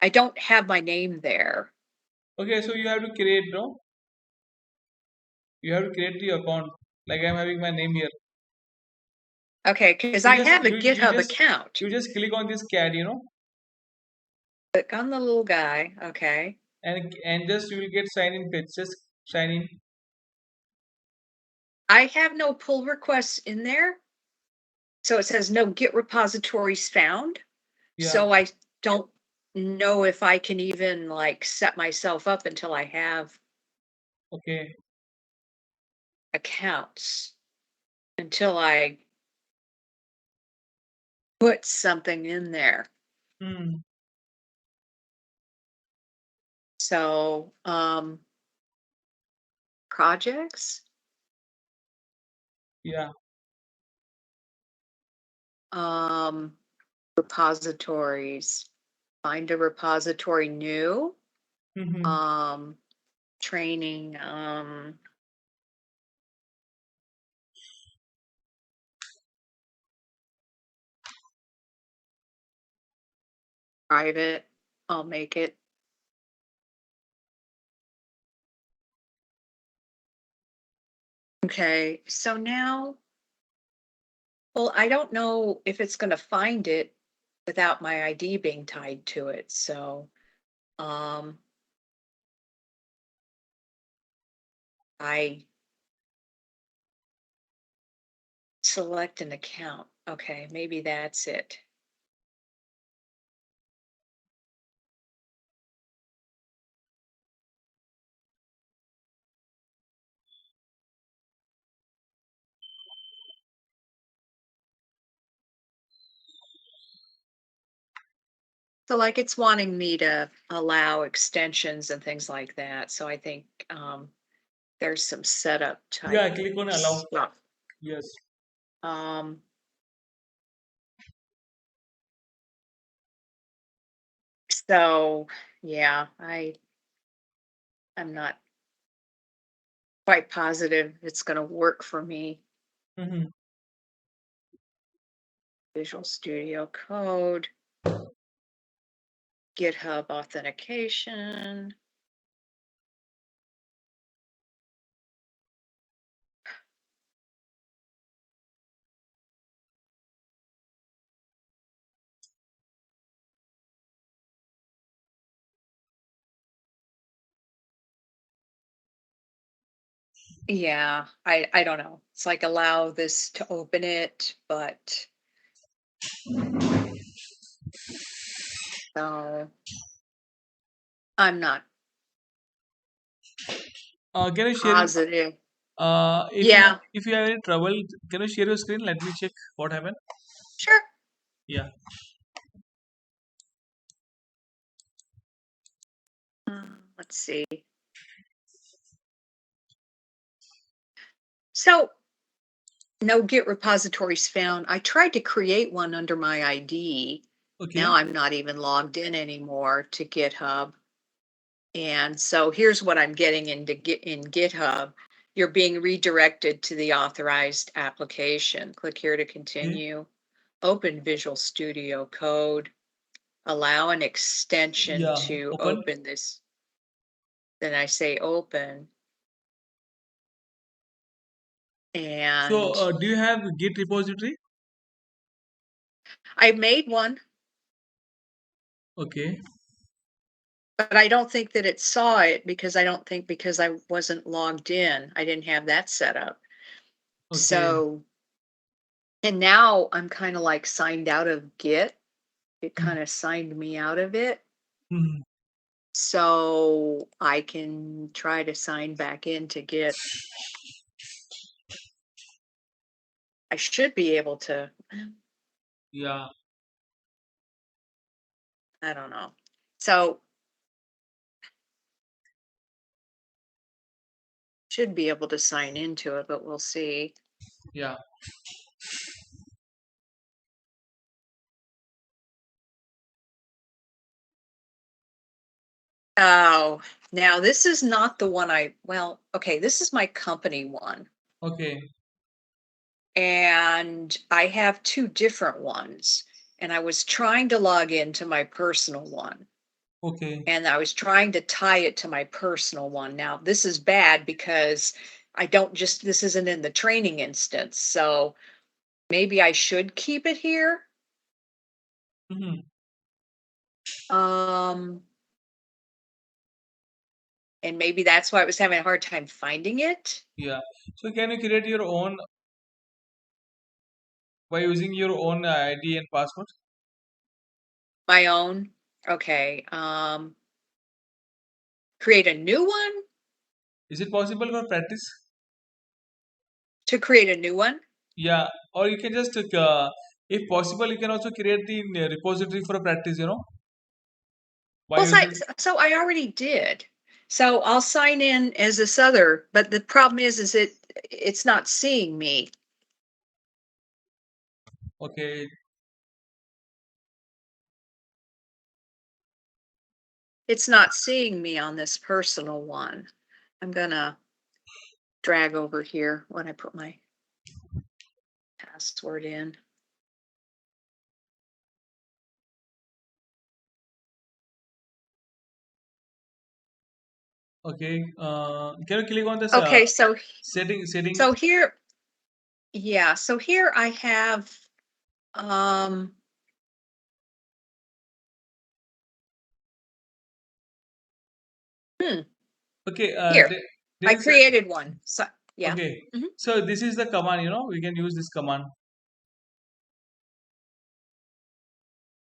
I don't have my name there. Okay, so you have to create, no? You have to create the account. Like I'm having my name here. Okay, because You I just have a you GitHub just account. you just click on this cat, Click on the little guy. Okay. and just you will get sign in page. Just sign in. I have no pull requests in there. So it says no Git repositories found. Yeah. So I don't know if I can even like set myself up until I have Okay. accounts, until I put something in there. Hmm. So, projects. Yeah. Repositories. Find a repository new. Mm-hmm. Training. Private. I'll make it. Okay, so now, well, I don't know if it's going to find it without my ID being tied to it. So, um, I select an account. Okay, maybe that's it. So, like, it's wanting me to allow extensions and things like that. So, I think there's some setup type Yeah, click on allow. stuff. Yes. Um, so yeah, I'm not quite positive it's going to work for me. Mm-hmm. Visual Studio Code, GitHub authentication. Yeah, I don't know. It's like allow this to open it, but so I'm not Can you share? positive. If you Yeah, if you have any trouble, can you share your screen? Let me check what happened. sure. Yeah. Let's see. So no Git repositories found. I tried to create one under my ID. Now Okay. I'm not even logged in anymore to GitHub. And so here's what I'm getting in GitHub. You're being redirected to the authorized application. Click here to Okay. continue. Open Visual Studio Code. Allow an extension Yeah. to Open. open this. Then I say open. So, And do you have Git repository? I made one, Okay. but I don't think that it saw it because because I wasn't logged in. I didn't have that set up. Okay. So, and now I'm kind of like signed out of Git. It kind of signed me out of it. Mm-hmm. So I can try to sign back in to Git. I should be able to, Yeah. I don't know. So should be able to sign into it, but we'll see. Yeah. Oh, now this is not the one well, okay, this is my company one. Okay. And I have two different ones. And I was trying to log into my personal one. Okay. And I was trying to tie it to my personal one. Now, this is bad because I don't just, this isn't in the training instance. So maybe I should keep it here. Mm-hmm. Um, and maybe that's why I was having a hard time finding it. Yeah. So, can you create your own by using your own ID and password? My own. Okay. Create a new one Is it possible for practice? to create a new one. Yeah. Or you can just, if possible, you can also create the repository for a practice. By Well, using. so I already did. So I'll sign in as this other, but the problem is it's not seeing me. Okay. it's not seeing me on this personal one. I'm gonna drag over here when I put my password in. Okay. Can you click on this Okay, so setting? so here, yeah, so here I have um hmm, Okay. here. There I is created one. So yeah. okay. Mhm. So this is the command. We can use this command.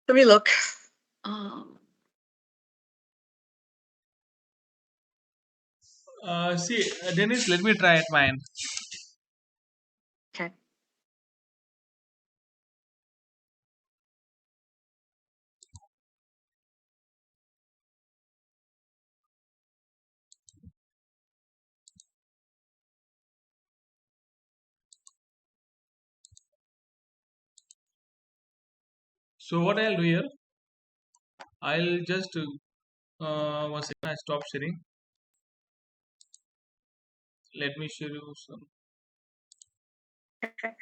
Let me look. Um See, Dennis, let me try at mine. okay. So what I'll do here, I'll just one second. I stop sharing. Let me show you some. Okay.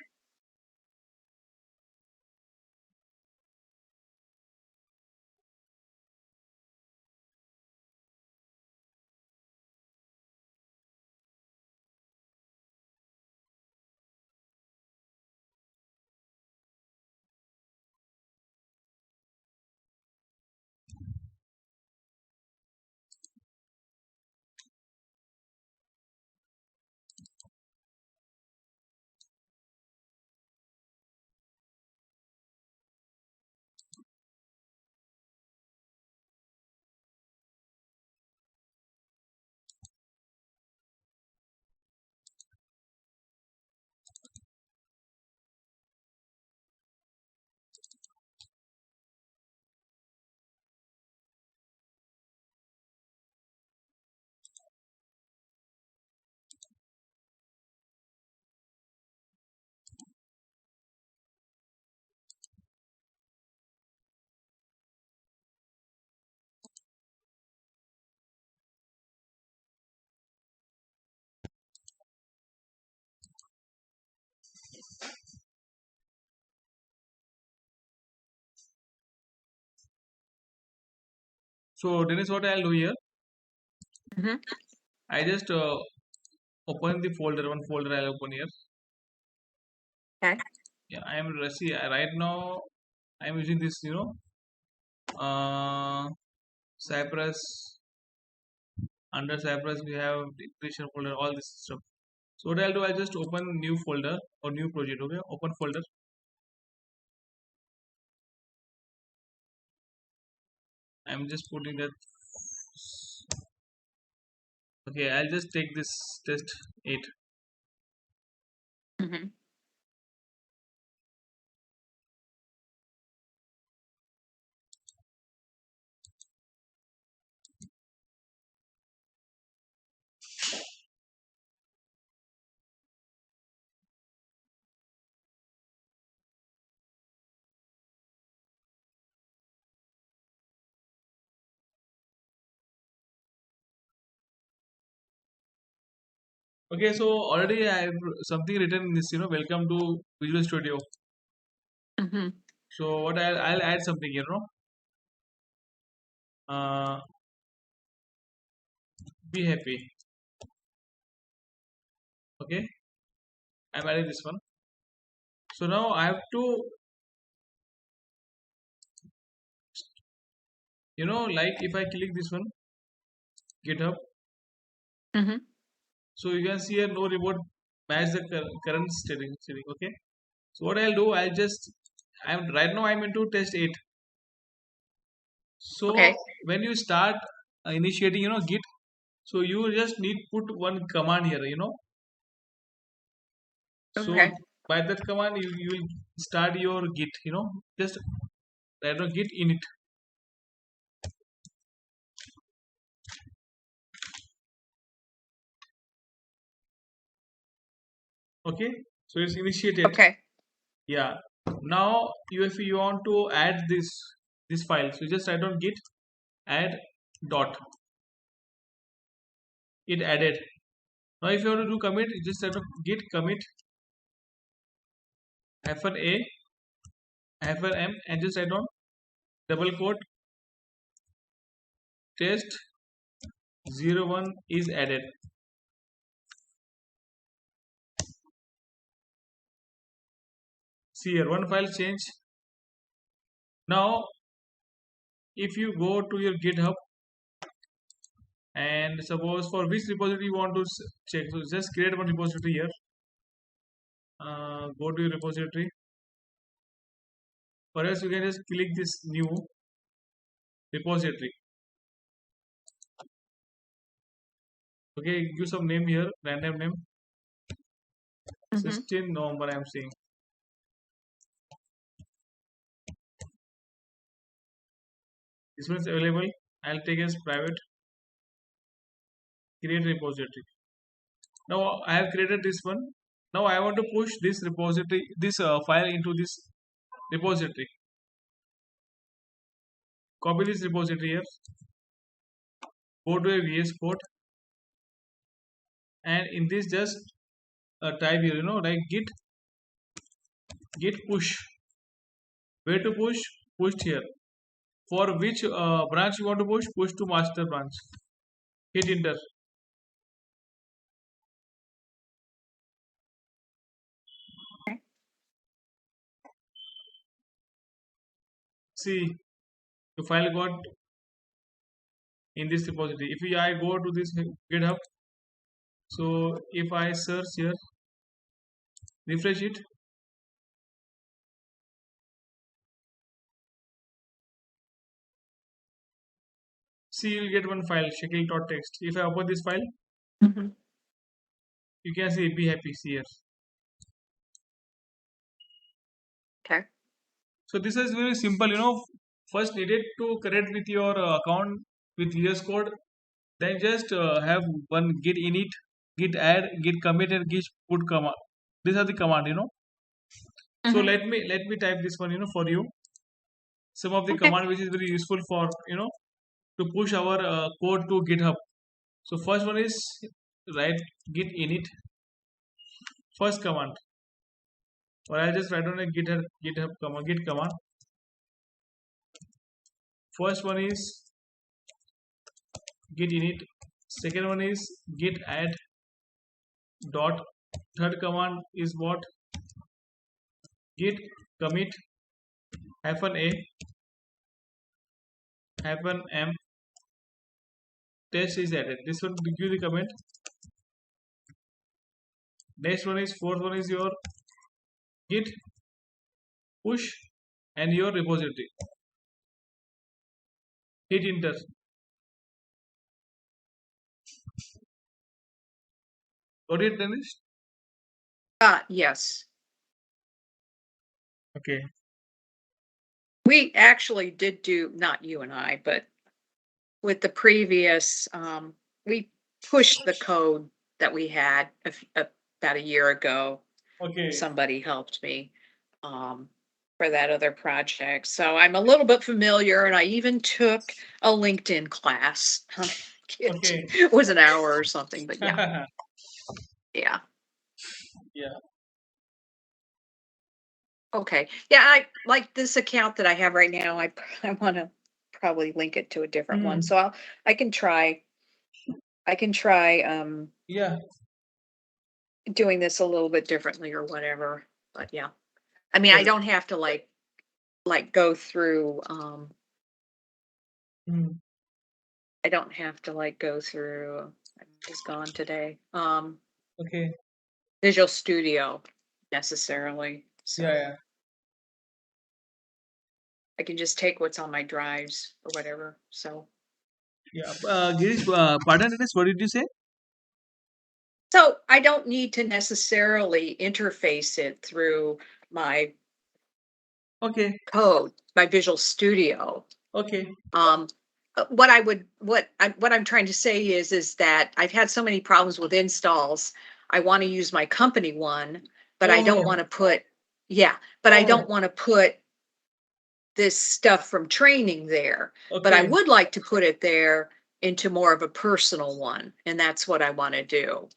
So Dennis, what I'll do here, Mhm. I just open the folder. One folder I'll open here. Okay. Yeah, I am see right now. I'm using this, Cypress. Under Cypress, we have declaration folder, all this stuff. So what I'll do, I'll just open new folder or new project. Okay, open folder. I'm just putting that. Okay, I'll just take this test 8. Mhm. Okay, so already I have something written in this. Welcome to Visual Studio. Mhm. So what I'll add something. Uh, be happy. Okay, I'm adding this one. So now I have to, like if I click this one, GitHub. Mhm. So you can see here no remote match the current setting. Okay. So what I'll do, I'm right now I'm into test 8. So Okay. when you start initiating, Git, so you just need put one command here. So Okay. by that command, you will start your Git, just right now Git init. Okay. So it's initiated. Okay. Yeah. Now if you want to add this file, so just write on Git add dot. It added. Now if you want to do commit, you just type of git commit -a -m and just add on double quote test 01 is added. See here, one file change. Now if you go to your GitHub and suppose for which repository you want to check, so just create one repository here. Go to your repository. For else you can just click this new repository. Okay, give some name here, random name. 16 November I am saying. This one is available. I'll take as private. Create repository. Now I have created this one. Now I want to push this repository, this file into this repository. Copy this repository here. Go to a VS Code, and in this just type here, like git push. Where to push? Pushed here. For which branch you want to push to master branch. Hit enter. See, the file got in this repository. If I go to this GitHub, so if I search here, refresh it, see you'll get one file, shekil.txt. If I open this file, you can see be happy here. Okay. So this is very simple, first needed to connect with your account with VS Code, then just have one git init, git add, git commit, and git put command. These are the command. So let me type this one, for you. Some of the Okay. command which is very useful for to push our code to GitHub. So first one is write git init. First command, or I'll just write on a GitHub command, git command. First one is git init. Second one is git add dot. Third command is what? Git commit -a -m test is added. This one give the comment. Next one is fourth one is your git push and your repository. Hit enter. Got it, Danish? Yes. Okay. We actually did do, not you and I, but with the previous, we pushed the code that we had about a year ago. Okay. Somebody helped me for that other project. So I'm a little bit familiar, and I even took a LinkedIn class. Okay. It was an hour or something, but yeah. Yeah. Yeah. Okay. Yeah, I like this account that I have right now. I want to probably link it to a different one. So I can try Yeah. doing this a little bit differently or whatever. But yeah. I mean, I don't have to like go through I don't have to like go through it's gone today. Okay. Visual Studio necessarily. So Yeah. I can just take what's on my drives or whatever. So Yeah. Girish, pardon, Dennis, what did you say? So I don't need to necessarily interface it through my Okay. code, my Visual Studio. Okay. What I'm trying to say is that I've had so many problems with installs. I want to use my company one, but I don't want to put, I don't want to put this stuff from training there, but I Okay. would like to put it there into more of a personal one, and that's what I want to do.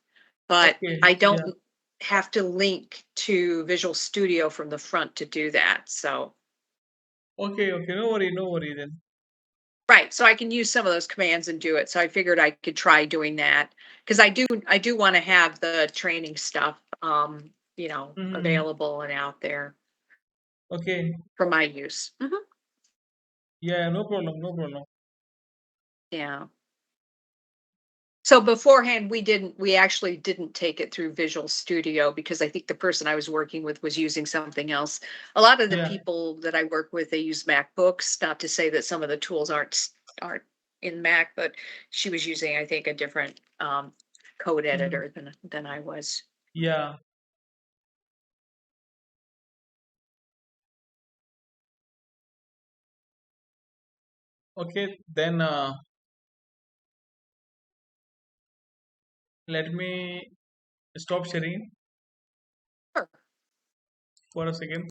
But Okay. I Yeah. don't have to link to Visual Studio from the front to do that. So, Okay. Okay. No worry. No worry then. right, so I can use some of those commands and do it. So I figured I could try doing that because I do want to have the training stuff Mm-hmm. available and out there Okay. for my use. Yeah. No problem. No problem. Yeah. So beforehand, we actually didn't take it through Visual Studio because I think the person I was working with was using something else. A lot of the Yeah. people that I work with, they use MacBooks, not to say that some of the tools aren't in Mac, but she was using, I think, a different code Mm-hmm. editor than I was. Yeah. Okay. Then let me stop sharing Sure. for a second.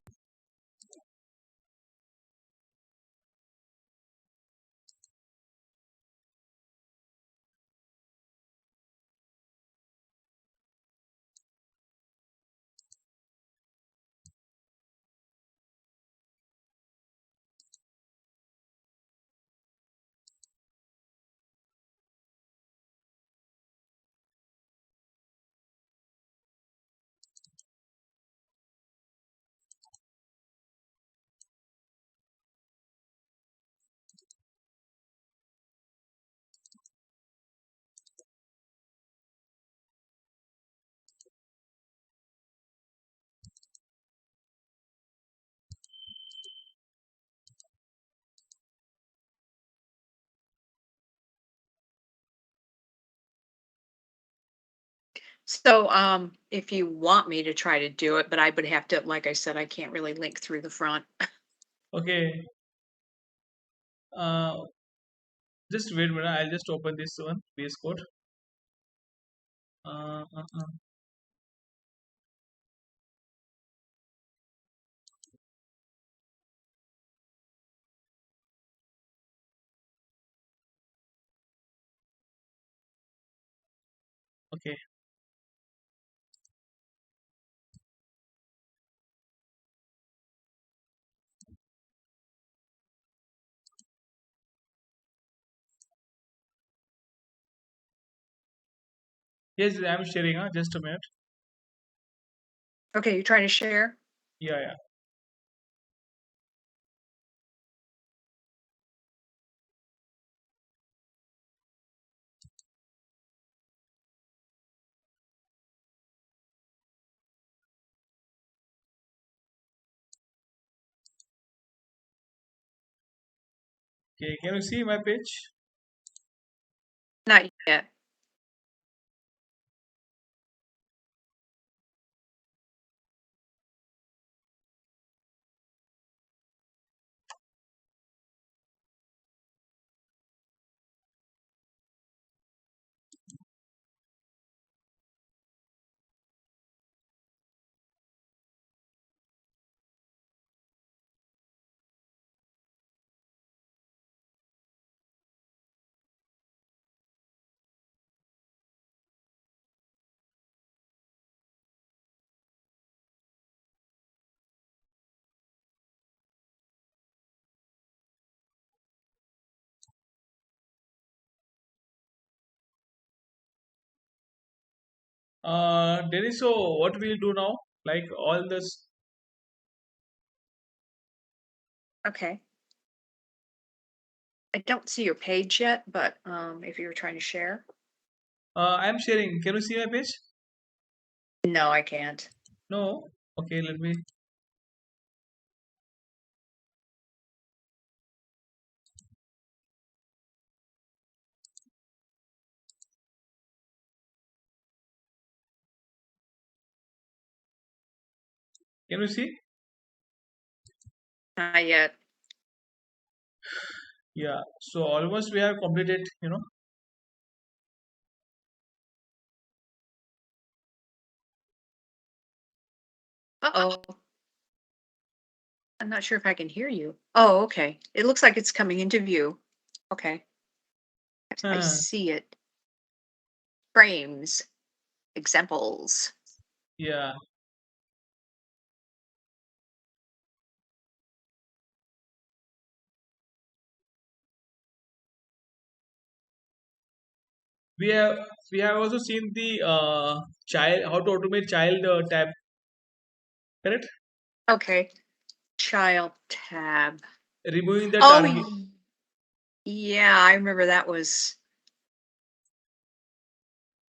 So if you want me to try to do it, but I would have to, like I said, I can't really link through the front. Okay. Uh, just wait a minute. I'll just open this one. VS Code. Uh, uh, uh. Okay. Yes, I'm sharing. Just a minute. Okay, you trying to share? Yeah. Yeah. Okay. Can you see my page? Not yet. Dennis, so what we'll do now? Like all this, Okay. I don't see your page yet, but if you're trying to share. I'm sharing. Can you see my page? No, I can't. No. Okay, let me. Can you see? Not yet. Yeah. So almost we have completed. Uh-oh. I'm not sure if I can hear you. Oh, okay. It looks like it's coming into view. Okay. I Uh, see it. Frames, examples. yeah, we have we have also seen the child, how to automate child tab, correct? Okay. Child tab. Removing the Oh, target, yeah, I remember that was,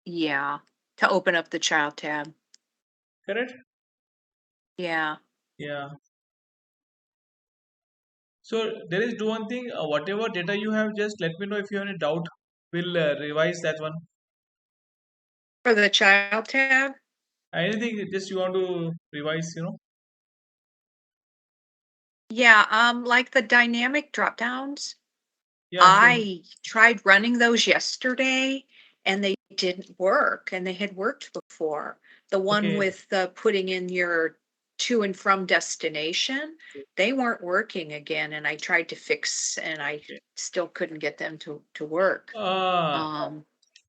yeah, to open up the child tab. correct? Yeah. Yeah. So there is do one thing. Whatever data you have, just let me know if you have any doubt. We'll revise that one. For the child tab? Anything just you want to revise, you know? Yeah, like the dynamic drop downs. Yeah, sure. I tried running those yesterday and they didn't work, and they had worked before. The one Okay. with the putting in your to and from destination, they weren't working again, and I tried to fix and I Okay. still couldn't get them to work. Uh, Um,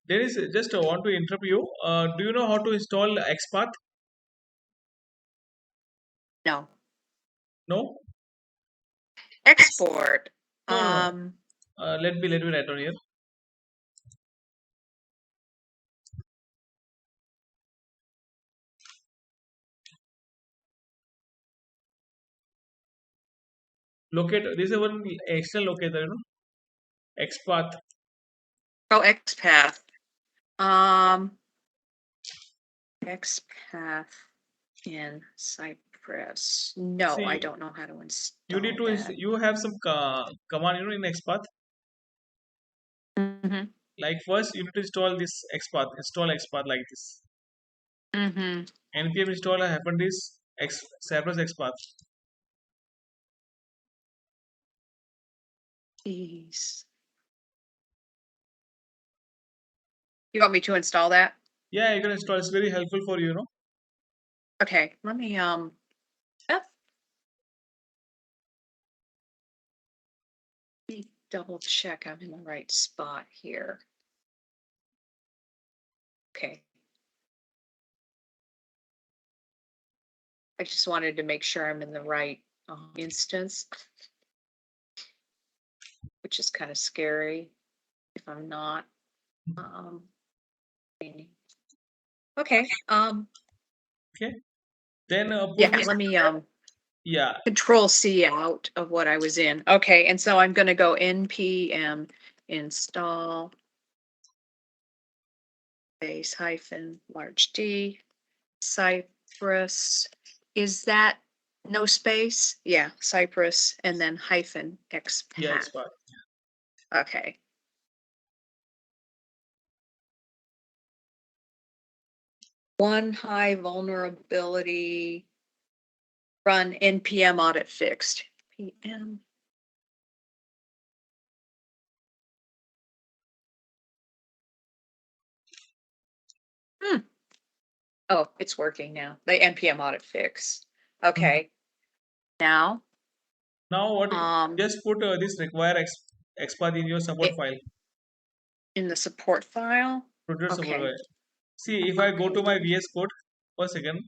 there is just want to interrupt you. Do you know how to install XPath? no. No? Export. No, no, no. Um, Let me write on here. Locator. This is one external locator, you know. XPath. oh, XPath. Um, XPath in Cypress. No, I See, don't know how to you need install to that. you have some command, you know, in XPath. Mm-hmm. Like first you need to install this XPath. Install XPath like this. Mm-hmm. npm installer happened is Cypress XPath. Jeez. You want me to install that? Yeah, you can install. It's very helpful for you, you know. Okay, let me let me double check I'm in the right spot here. Okay. I just wanted to make sure I'm in the right instance, which is kind of scary if I'm not. Um, okay. Okay. Then put Yeah, this. let me Yeah, control C out of what I was in. Okay, and so I'm going to go npm install base hyphen large D Cypress. Is that no space? Yeah, Cypress and then hyphen yeah, XPath. XPath. Okay. One high vulnerability run npm audit fixed. PM. Hmm. Oh, it's working now. The npm audit fix. Mhm. Okay. Now, Now what? um, Just put this require XPath in your support it file. in the support file. Put your support Okay. file. See, if I go Okay. to my VS Code for a second,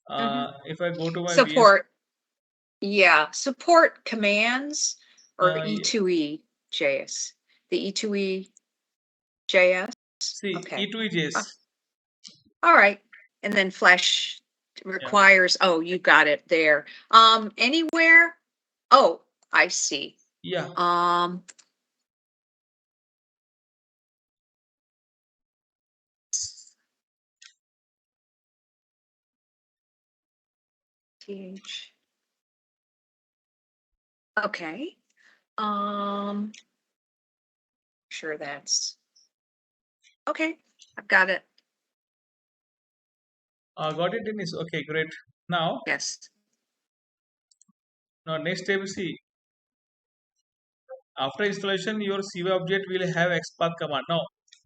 Mhm. if I go to my VS, Support. Yeah, support commands or yeah, E2E JS. The E2E JS. see Okay. E2EJS. Uh, all right. And then Flash Yeah, requires, oh, you got it there. Anywhere? Oh, I see. yeah, Um, TH. Okay. Sure that's okay. I've got it. got it in this. Okay, great. Now, Yes. now next step, see, after installation, your CV object will have XPath command. Now,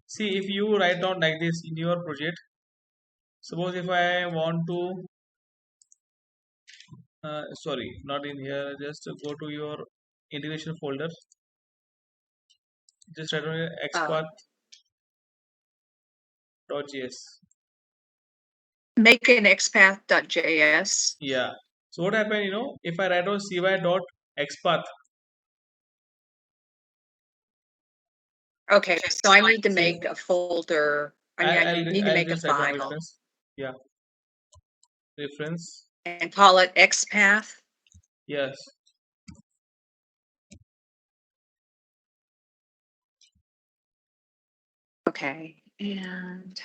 see if you write down like this in your project. Suppose if I want to Sorry, not in here. Just go to your integration folder. Just write on Uh, xpath.js. make an xpath.js. Yeah. So what happened, if I write on cy.xpath, Okay, so I need to see, make a folder. I mean, I need to I'll make a just write on file reference. Yeah, reference. and call it xpath. Yes. Okay, and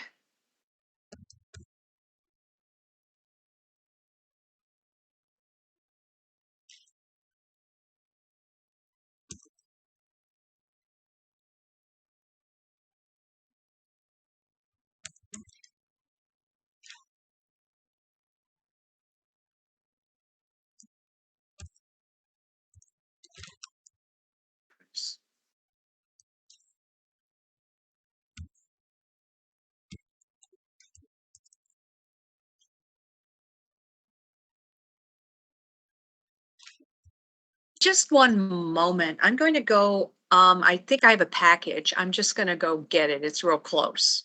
just one moment. I'm going to go. I think I have a package. I'm just going to go get it. It's real close.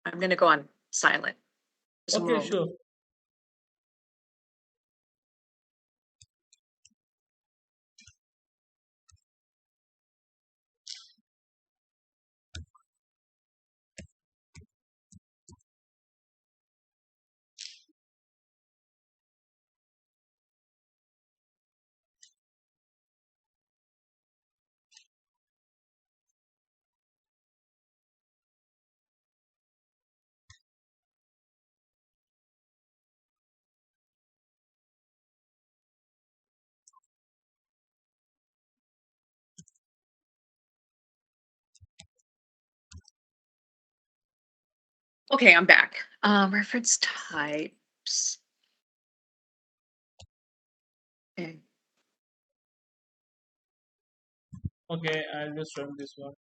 I'm going to go on silent. Just a Okay, moment. sure. Okay, I'm back. Reference types. Okay. Okay, I'll just run this one.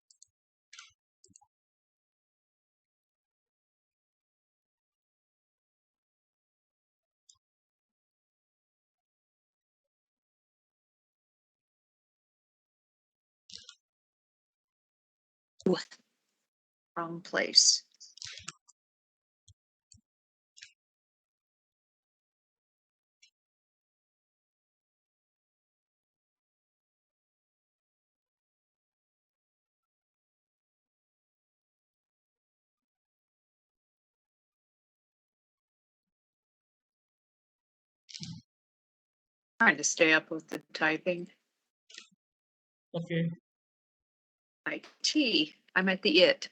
Ooh, wrong place. Trying to stay up with the typing. Okay. IT. I'm at the it.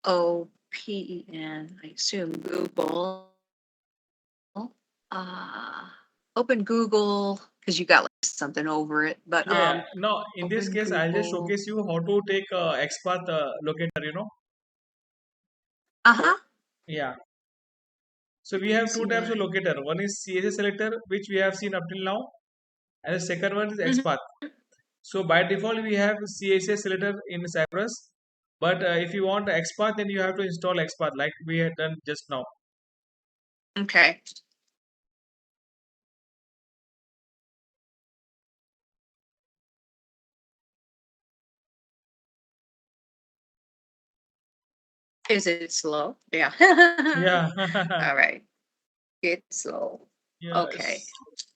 OPEN. I assume Google. Uh, open Google because you got like something over it. But Yeah. Now, in this open case, I'll just Google. showcase you how to take XPath locator. Uh-huh. Yeah. So we have two See types of that. locator. One is CSS selector, which we have seen up till now, and the second one is Mhm. XPath. So by default, we have CSS selector in Cypress. But if you want XPath, then you have to install XPath like we had done just now. Okay. Is it slow? Yeah. Yeah. All right. It's slow. Okay. Yes.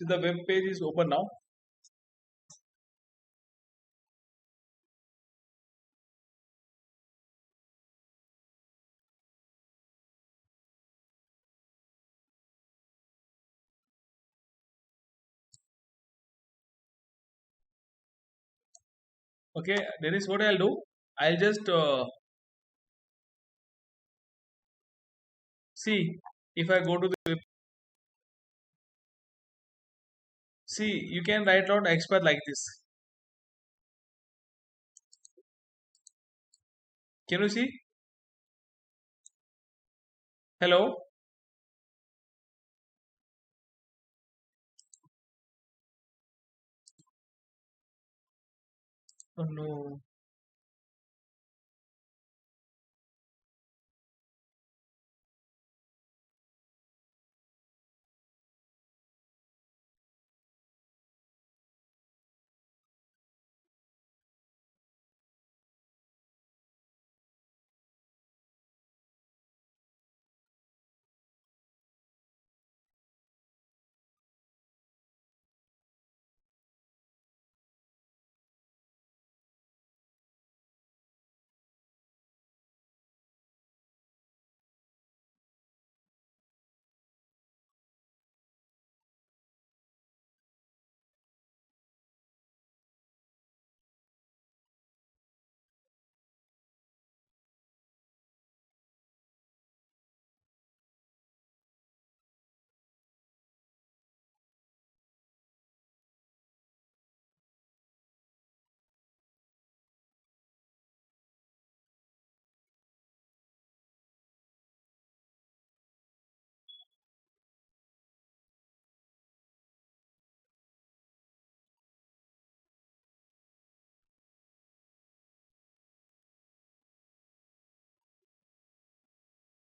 See, the web page is open now. Okay, Dennis, what I'll do? I'll just see if I go to the web. See, you can write out expert like this. Can you see? Hello? Oh no.